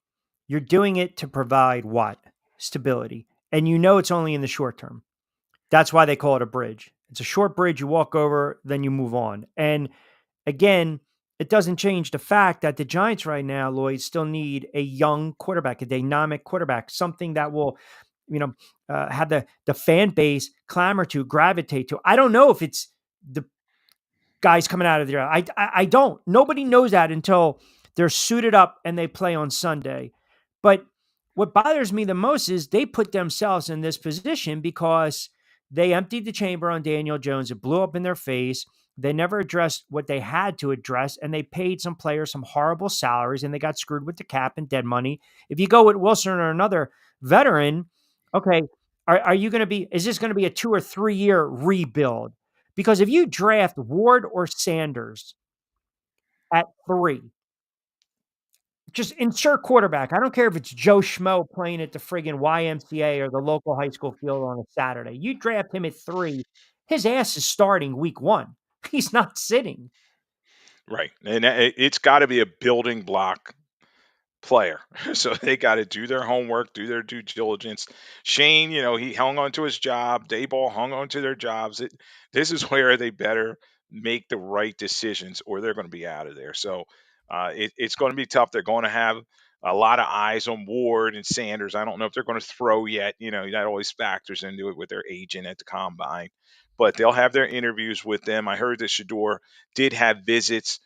you're doing it to provide what? Stability. And it's only in the short term. That's why they call it a bridge. It's a short bridge. You walk over, then you move on. And again, it doesn't change the fact that the Giants right now, Lloyd, still need a young quarterback, a dynamic quarterback, something that will, have the fan base clamor to, gravitate to. I don't know if it's the guys coming out of there. I don't. Nobody knows that until they're suited up and they play on Sunday. But what bothers me the most is they put themselves in this position because they emptied the chamber on Daniel Jones. It blew up in their face. They never addressed what they had to address, and they paid some players some horrible salaries, and they got screwed with the cap and dead money. If you go with Wilson or another veteran, okay, are you going to be, is this going to be a 2 or 3 year rebuild? Because if you draft Ward or Sanders at 3, just insert quarterback. I don't care if it's Joe Schmo playing at the friggin' YMCA or the local high school field on a Saturday. You draft him at 3, his ass is starting week 1. He's not sitting. Right, and it's got to be a building block player. So they got to do their homework, do their due diligence. Shane, he hung on to his job. Dayball hung on to their jobs. This is where they better make the right decisions, or they're going to be out of there. So it's going to be tough. They're going to have a lot of eyes on Ward and Sanders. I don't know if they're going to throw yet. That always factors into it with their agent at the combine. But they'll have their interviews with them. I heard that Shador did have visits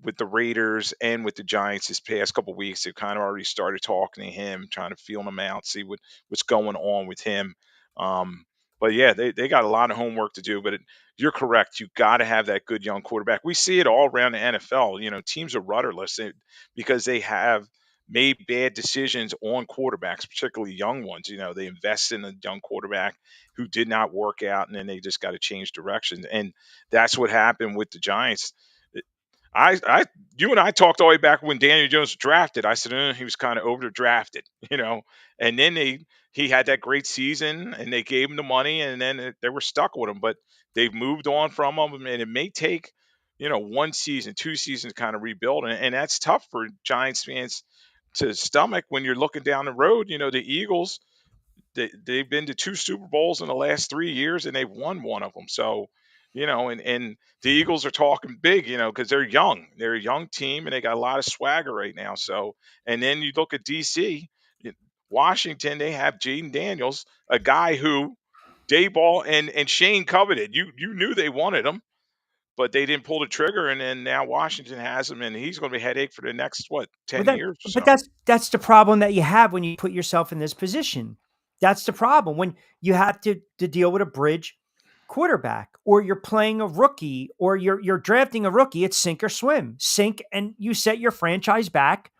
with the Raiders and with the Giants this past couple of weeks. They've kind of already started talking to him, trying to feel him out, see what's going on with him. But yeah, they got a lot of homework to do. But you're correct. You got to have that good young quarterback. We see it all around the NFL. Teams are rudderless because they have made bad decisions on quarterbacks, particularly young ones. They invest in a young quarterback who did not work out, and then they just got to change direction. And that's what happened with the Giants. You and I talked all the way back when Daniel Jones was drafted. I said he was kind of overdrafted, and then he had that great season, and they gave him the money, and then they were stuck with him. But they've moved on from him, and it may take 1 season, 2 seasons to kind of rebuild, and that's tough for Giants fans to stomach when you're looking down the road. The Eagles, they've been to 2 Super Bowls in the last 3 years, and they've won one of them. So, and the Eagles are talking big, because they're young. They're a young team, and they got a lot of swagger right now. So, and then you look at DC, Washington, they have Jaden Daniels, a guy who Dayball and Shane coveted. You knew they wanted him, but they didn't pull the trigger, and then now Washington has him, and he's going to be a headache for the next But 10 that, years or but so. that's the problem that you have when you put yourself in this position. That's the problem when you have to deal with a bridge quarterback, or you're playing a rookie, or you're drafting a rookie. It's sink or swim. Sink, and you set your franchise back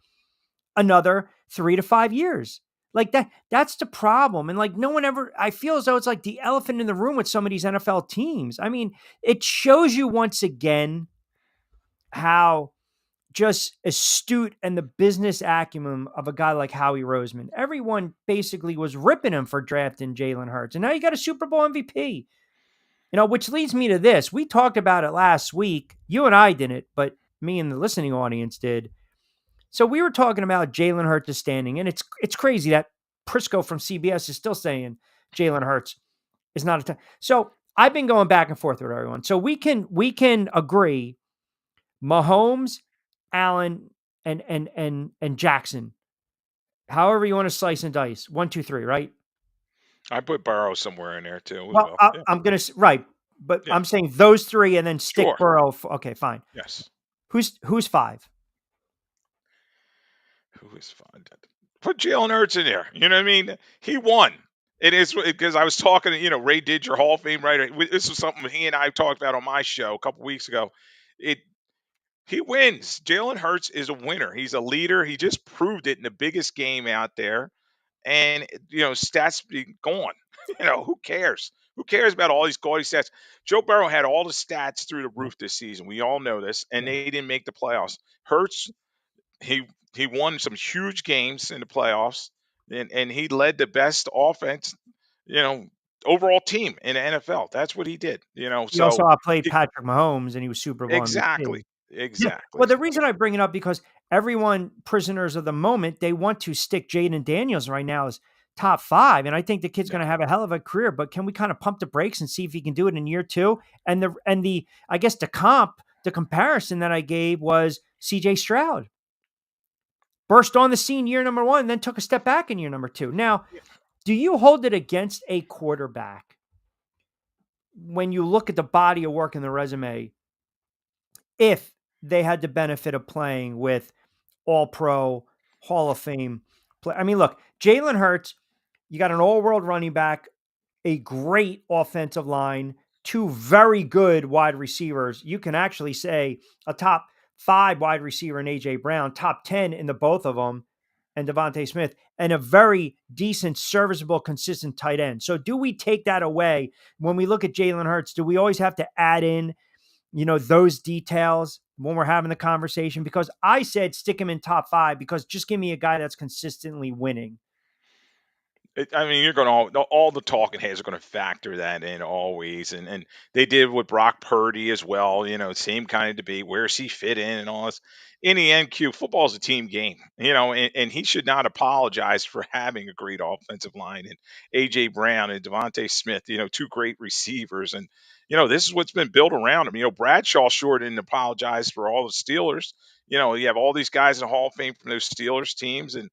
another 3 to 5 years. Like that's the problem. And like no one ever, I feel as though it's like the elephant in the room with some of these NFL teams. I mean, it shows you once again how just astute and the business acumen of a guy like Howie Roseman. Everyone basically was ripping him for drafting Jalen Hurts. And now you got a Super Bowl MVP. Which leads me to this. We talked about it last week. You and I didn't, but me and the listening audience did. So we were talking about Jalen Hurts standing, and it's crazy that Prisco from CBS is still saying Jalen Hurts is not a time. So I've been going back and forth with everyone. So we can agree Mahomes, Allen, and Jackson. However you want to slice and dice. 1, 2, 3, right? I put Burrow somewhere in there too as Well, well. Yeah. I'm gonna right, but Yeah. I'm saying those three, and then stick Sure. Burrow. Okay, fine. Yes. Who's 5? Who is fun? Put Jalen Hurts in there. You know what I mean? He won. It is because I was talking to, Ray did your Hall of Fame writer. This was something he and I talked about on my show a couple weeks ago. He wins. Jalen Hurts is a winner. He's a leader. He just proved it in the biggest game out there. And, stats be gone. Who cares? Who cares about all these gaudy stats? Joe Burrow had all the stats through the roof this season. We all know this, and they didn't make the playoffs. Hurts, he won some huge games in the playoffs, and he led the best offense, overall team in the NFL. That's what he did. He also So outplayed Patrick Mahomes, and he was Super Bowl MVP. exactly. Well, the reason I bring it up because everyone, prisoners of the moment, they want to stick Jaden Daniels right now as top 5, and I think the kid's going to have a hell of a career. But can we kind of pump the brakes and see if he can do it in year 2? And the I guess the comparison that I gave was C.J. Stroud. Burst on the scene year number 1, then took a step back in year number 2. Now, do you hold it against a quarterback when you look at the body of work in the resume if they had the benefit of playing with All-Pro, Hall of Fame play? I mean, look, Jalen Hurts, you got an all-world running back, a great offensive line, 2 very good wide receivers. You can actually say a top 5 wide receiver in A.J. Brown, top 10 in the both of them, and Devontae Smith, and a very decent, serviceable, consistent tight end. So do we take that away when we look at Jalen Hurts? Do we always have to add in, those details when we're having the conversation? Because I said stick him in top 5 because just give me a guy that's consistently winning. You're going to all the talking heads are going to factor that in always, and they did with Brock Purdy as well. Same kind of debate. Where's he fit in and all this? In the end, football is a team game. And he should not apologize for having a great offensive line and AJ Brown and Devontae Smith. 2 great receivers, and this is what's been built around him. Bradshaw sure didn't apologize for all the Steelers. You have all these guys in the Hall of Fame from those Steelers teams, and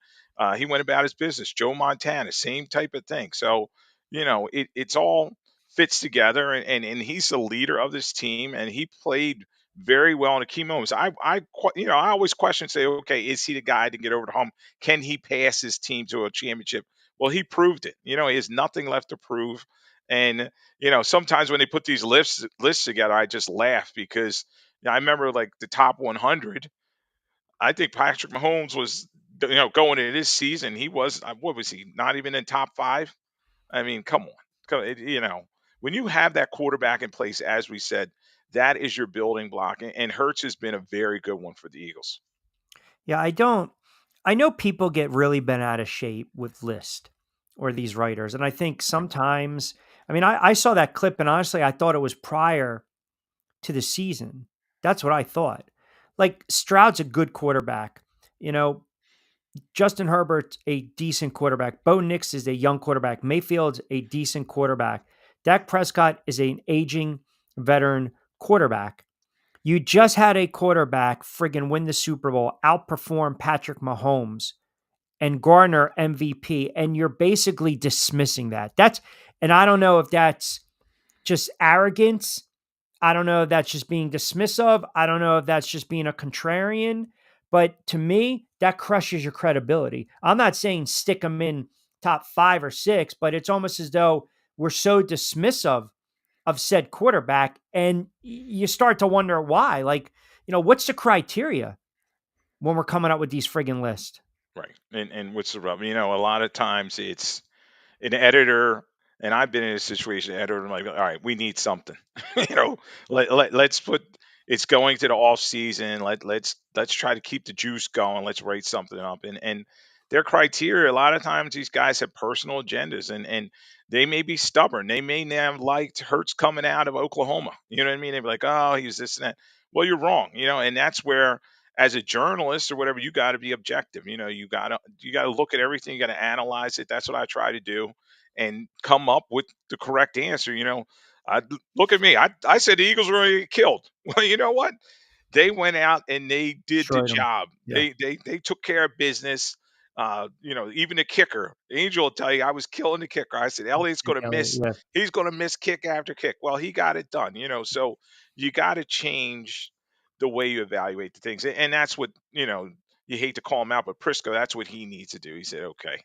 he went about his business. Joe Montana, same type of thing. So, it's all fits together, and he's the leader of this team, and he played very well in the key moments. I always question, say, okay, is he the guy to get over the hump? Can he pass his team to a championship? Well, he proved it. He has nothing left to prove. And, sometimes when they put these lists together, I just laugh because I remember like the top 100. I think Patrick Mahomes was, going into this season, he was, what was he, not even in top 5? I mean, come on. When you have that quarterback in place, as we said, that is your building block. And Hurts has been a very good one for the Eagles. Yeah, I know people get really bent out of shape with list. or these writers. And I think sometimes, I mean, I saw that clip and honestly, I thought it was prior to the season. That's what I thought. Like Stroud's a good quarterback. You know, Justin Herbert's a decent quarterback. Bo Nix is a young quarterback. Mayfield's a decent quarterback. Dak Prescott is an aging veteran quarterback. You just had a quarterback friggin' win the Super Bowl, outperform Patrick Mahomes and garner MVP, and you're basically dismissing that. And I don't know if that's just arrogance. I don't know if that's just being dismissive. I don't know if that's just being a contrarian. But to me, that crushes your credibility. I'm not saying stick them in top 5 or 6, but it's almost as though we're so dismissive of said quarterback. And you start to wonder why. Like, what's the criteria when we're coming up with these friggin' lists? Right. And what's the rub? A lot of times it's an editor, and I've been in a situation, editor, like, all right, we need something. you know, let's put it's going to the off season. Let's try to keep the juice going. Let's write something up. And their criteria, a lot of times these guys have personal agendas, and they may be stubborn. They may not have liked Hurts coming out of Oklahoma. You know what I mean? They'd be like, oh, he's this and that. Well, you're wrong, and that's where as a journalist or whatever, you got to be objective. You got to look at everything. You got to analyze it. That's what I try to do, and come up with the correct answer. Look at me. I said the Eagles were going to get killed. Well, you know what? They went out and they did the Destroyed them. job. Yeah. They took care of business. Even the kicker, Angel will tell you I was killing the kicker. I said Elliott's going to miss. Yeah. He's going to miss kick after kick. Well, he got it done. So you got to change the way you evaluate the things, and that's what you hate to call him out, but Prisco, that's what he needs to do. He said, okay,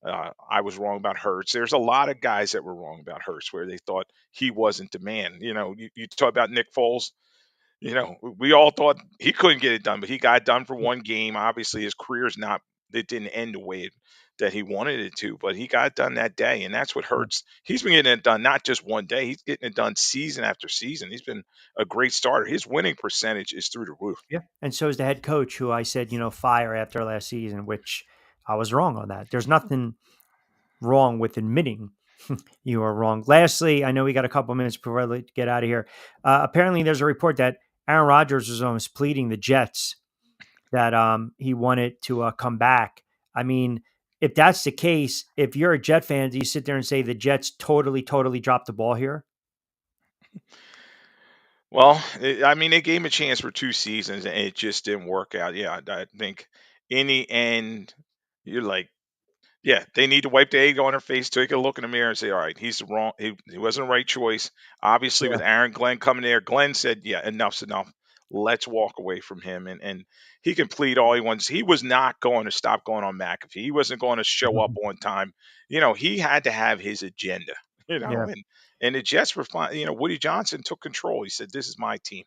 I was wrong about Hurts. There's a lot of guys that were wrong about Hurts where they thought he wasn't the man. You talk about Nick Foles. We all thought he couldn't get it done, but he got it done for one game. Obviously, his career's not, it didn't end the way that he wanted it to, but he got it done that day. And that's what hurts. He's been getting it done not just one day, he's getting it done season after season. He's been a great starter. His winning percentage is through the roof. Yeah. And so is the head coach, who I said, fire after last season, which I was wrong on that. There's nothing wrong with admitting you are wrong. Lastly, I know we got a couple minutes before we get out of here. Apparently, there's a report that Aaron Rodgers was almost pleading the Jets that he wanted to come back. I mean, if that's the case, if you're a Jet fan, do you sit there and say the Jets totally dropped the ball here? Well, they gave him a chance for 2 seasons, and it just didn't work out. Yeah, I think in the end, you're like, yeah, they need to wipe the egg on their face, take a look in the mirror, and say, all right, he's the wrong. He wasn't the right choice. Obviously, with Aaron Glenn coming there, Glenn said, yeah, enough's enough. Let's walk away from him, and he can plead all he wants. He was not going to stop going on McAfee. He wasn't going to show up on time. He had to have his agenda. Yeah. And the Jets were fine. Woody Johnson took control. He said, "This is my team."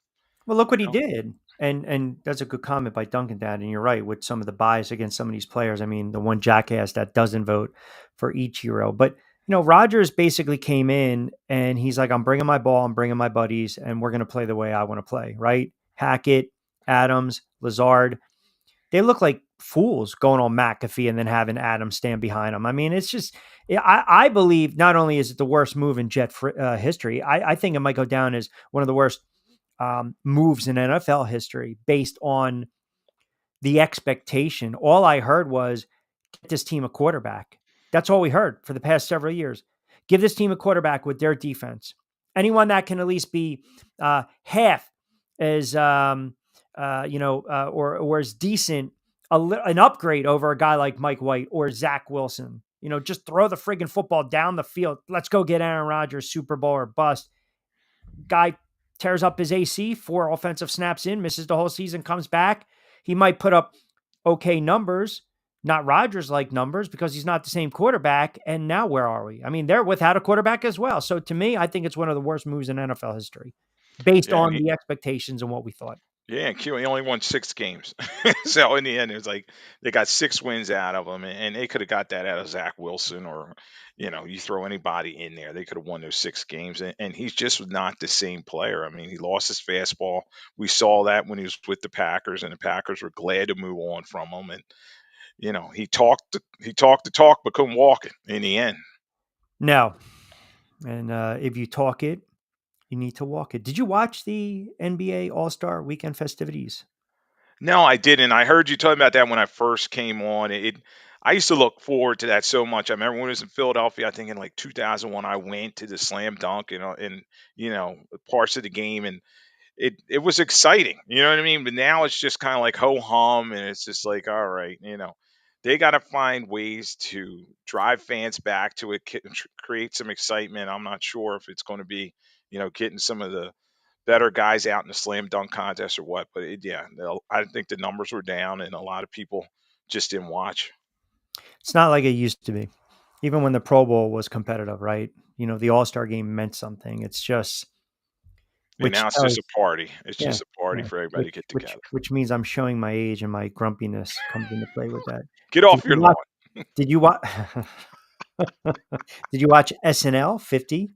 Well, look what he did. And that's a good comment by Duncan, Dad. And you're right, with some of the bias against some of these players. I mean, the one jackass that doesn't vote for Ichiro. But, Rodgers basically came in and he's like, I'm bringing my ball, I'm bringing my buddies, and we're going to play the way I want to play, right? Hackett, Adams, Lazard. They look like fools going on McAfee and then having Adams stand behind them. I mean, it's just, I believe not only is it the worst move in Jet history, I think it might go down as one of the worst moves in NFL history based on the expectation. All I heard was get this team a quarterback. That's all we heard for the past several years. Give this team a quarterback with their defense. Anyone that can at least be half as or as decent, an upgrade over a guy like Mike White or Zach Wilson. Just throw the friggin' football down the field. Let's go get Aaron Rodgers, Super Bowl or bust. Guy tears up his AC, 4 offensive snaps in, misses the whole season, comes back. He might put up okay numbers, not Rodgers-like numbers, because he's not the same quarterback. And now where are we? I mean, they're without a quarterback as well. So to me, I think it's one of the worst moves in NFL history based on the expectations and what we thought. Yeah, and Q only won 6 games. So in the end, it was like they got 6 wins out of him, and they could have got that out of Zach Wilson or, you throw anybody in there. They could have won those 6 games, and he's just not the same player. I mean, he lost his fastball. We saw that when he was with the Packers, and the Packers were glad to move on from him. And, he talked the talk, but couldn't walk it in the end. No. And if you talk it, you need to walk it. Did you watch the NBA All-Star Weekend festivities? No, I didn't. I heard you talking about that when I first came on. I used to look forward to that so much. I remember when it was in Philadelphia, I think in like 2001, I went to the slam dunk and parts of the game, and it was exciting. You know what I mean? But now it's just kind of like ho hum, and it's just like, all right, they got to find ways to drive fans back to it, create some excitement. I'm not sure if it's going to be, getting some of the better guys out in the slam dunk contest or what. But I think the numbers were down, and a lot of people just didn't watch. It's not like it used to be. Even when the Pro Bowl was competitive, right? The All-Star game meant something. It's just And now it's just a party. It's yeah, just a party yeah. for everybody to get together. Which means I'm showing my age and my grumpiness comes into play with that. Get off your lawn. Did you watch? Did you watch SNL 50?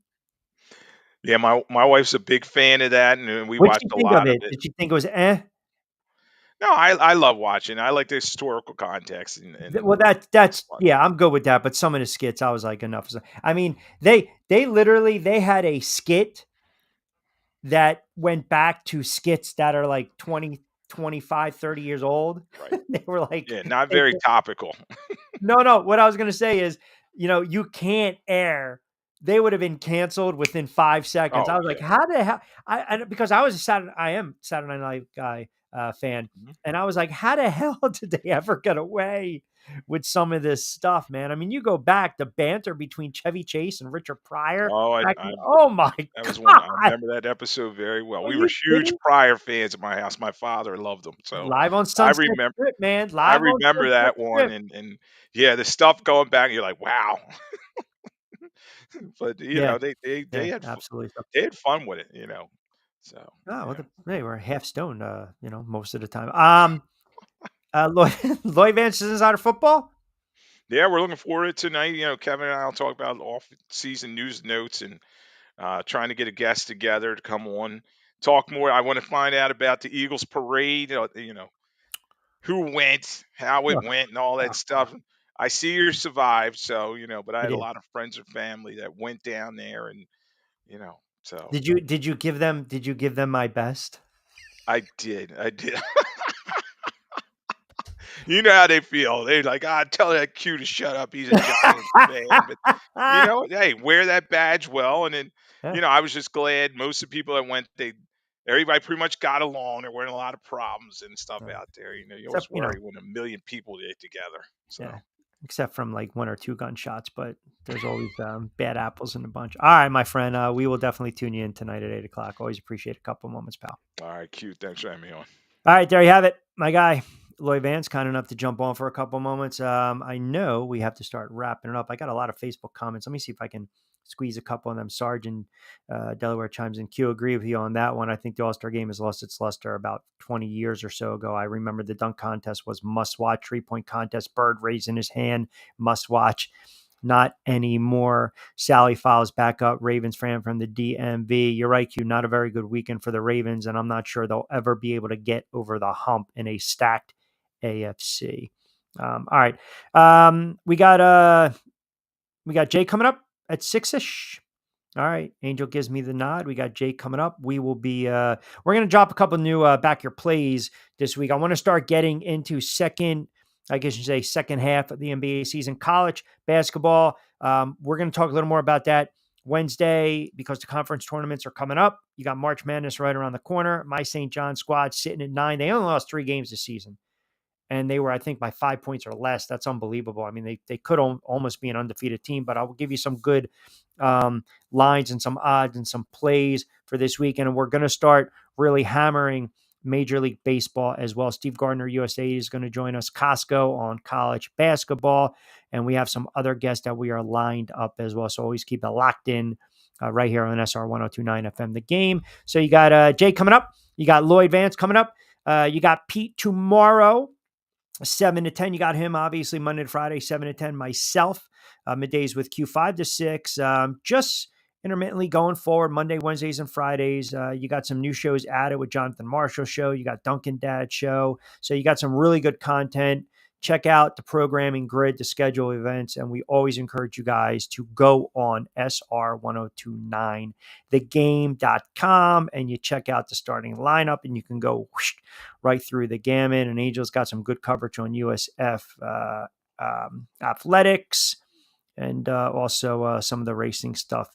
Yeah, my wife's a big fan of that, and we What did watched you a think lot of of it? it. Did you think it was eh? No, I love watching. I like the historical context. Well, that's yeah, I'm good with that. But some of the skits, I was like, enough. I mean, they literally they had a skit that went back to skits that are like 20, 25, 30 years old. Right. They were like, yeah, not very topical. No. What I was going to say is, you can't air. They would have been canceled within 5 seconds. Oh, I was like, how the hell? Because I am Saturday Night Live guy fan, and I was like, how the hell did they ever get away with some of this stuff, man? I mean, you go back the banter between Chevy Chase and Richard Pryor. Oh my that was god! one. I remember that episode very well. Are We you were huge kidding? Pryor fans at my house. My father loved them. So Live on I Sunset remember Strip, man. I Live on remember Sunset that one, Strip. and yeah, the stuff going back. You're like, wow. But Yeah, they had absolutely. they had fun with it. So Oh, well, yeah. they were half stoned, most of the time. Lloyd, Lloyd Vance is out of football. Yeah, we're looking forward to it tonight. Kevin and I will talk about off-season news notes and trying to get a guest together to come on, talk more. I want to find out about the Eagles parade. Who went, how it went, and all that stuff. I see you survived, so but I had a lot of friends or family that went down there, and so Did you give them my best? I did. You know how they feel. They're like, tell that Q to shut up. He's a Giants fan. But hey, wear that badge well. And then, I was just glad most of the people that went, everybody pretty much got along. There weren't a lot of problems and stuff out there. You always worry when a million people get together. So. Yeah. Except from like 1 or 2 gunshots, but there's always bad apples in the bunch. All right, my friend, we will definitely tune you in tonight at 8:00. Always appreciate a couple moments, pal. All right, Q. Thanks for having me on. All right, there you have it. My guy, Lloyd Vance, kind enough to jump on for a couple moments. I know we have to start wrapping it up. I got a lot of Facebook comments. Let me see if I can squeeze a couple of them. Sergeant Delaware chimes in. Q, agree with you on that one. I think the All-Star game has lost its luster about 20 years or so ago. I remember the dunk contest was must-watch. 3-point contest, Bird raising his hand, must-watch. Not anymore. Sally files back up. Ravens fan from the DMV. You're right, Q. Not a very good weekend for the Ravens, and I'm not sure they'll ever be able to get over the hump in a stacked AFC. All right. We got Jay coming up at 6-ish. All right. Angel gives me the nod. We got Jay coming up. We will be we're going to drop a couple new back your plays this week. I want to start getting into second half of the NBA season. College basketball. We're going to talk a little more about that Wednesday because the conference tournaments are coming up. You got March Madness right around the corner. My St. John squad sitting at 9. They only lost 3 games this season. And they were, I think, by 5 points or less. That's unbelievable. I mean, they could almost be an undefeated team, but I will give you some good lines and some odds and some plays for this weekend. And we're going to start really hammering Major League Baseball as well. Steve Gardner, USA, is going to join us. Costco on college basketball. And we have some other guests that we are lined up as well. So always keep it locked in right here on SR 1029 FM, The Game. So you got Jay coming up. You got Lloyd Vance coming up. You got Pete tomorrow. 7 to 10. You got him, obviously, Monday to Friday, 7 to 10. Myself, middays with Q, 5 to 6. Just intermittently going forward, Monday, Wednesdays, and Fridays. You got some new shows added with Jonathan Marshall Show. You got Duncan Dad Show. So you got some really good content check out the programming grid, the schedule events, and we always encourage you guys to go on SR1029thegame.com and you check out the starting lineup, and you can go whoosh, right through the gamut. And Angel's got some good coverage on USF athletics and also some of the racing stuff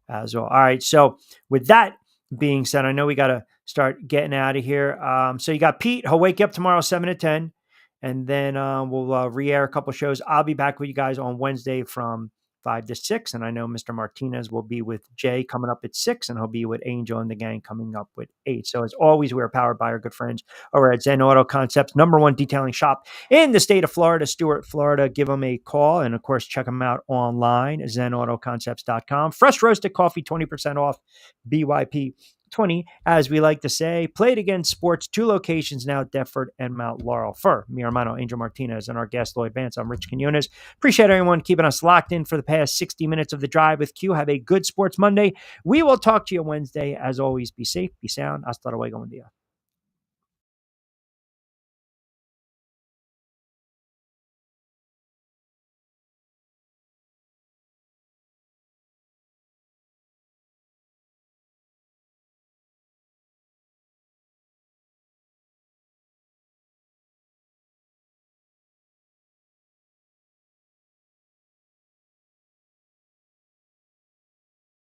as well. All right, so with that being said, I know we got to start getting out of here. So you got Pete. He'll wake you up tomorrow 7 to 10. And then we'll re-air a couple shows. I'll be back with you guys on Wednesday from 5 to 6. And I know Mr. Martinez will be with Jay coming up at 6. And he'll be with Angel and the gang coming up with 8. So as always, we're powered by our good friends over at Zen Auto Concepts, #1 detailing shop in the state of Florida, Stuart, Florida. Give them a call. And of course, check them out online, ZenAutoConcepts.com. Fresh roasted coffee, 20% off, BYP 20, as we like to say. Played Against Sports, 2 locations now, Deptford and Mount Laurel. For mi hermano Angel Martinez and our guest Lloyd Vance, I'm Rich Quinones. Appreciate everyone keeping us locked in for the past 60 minutes of the Drive with Q. Have a good Sports Monday. We will talk to you Wednesday. As always, be safe, be sound. Hasta luego, buen día.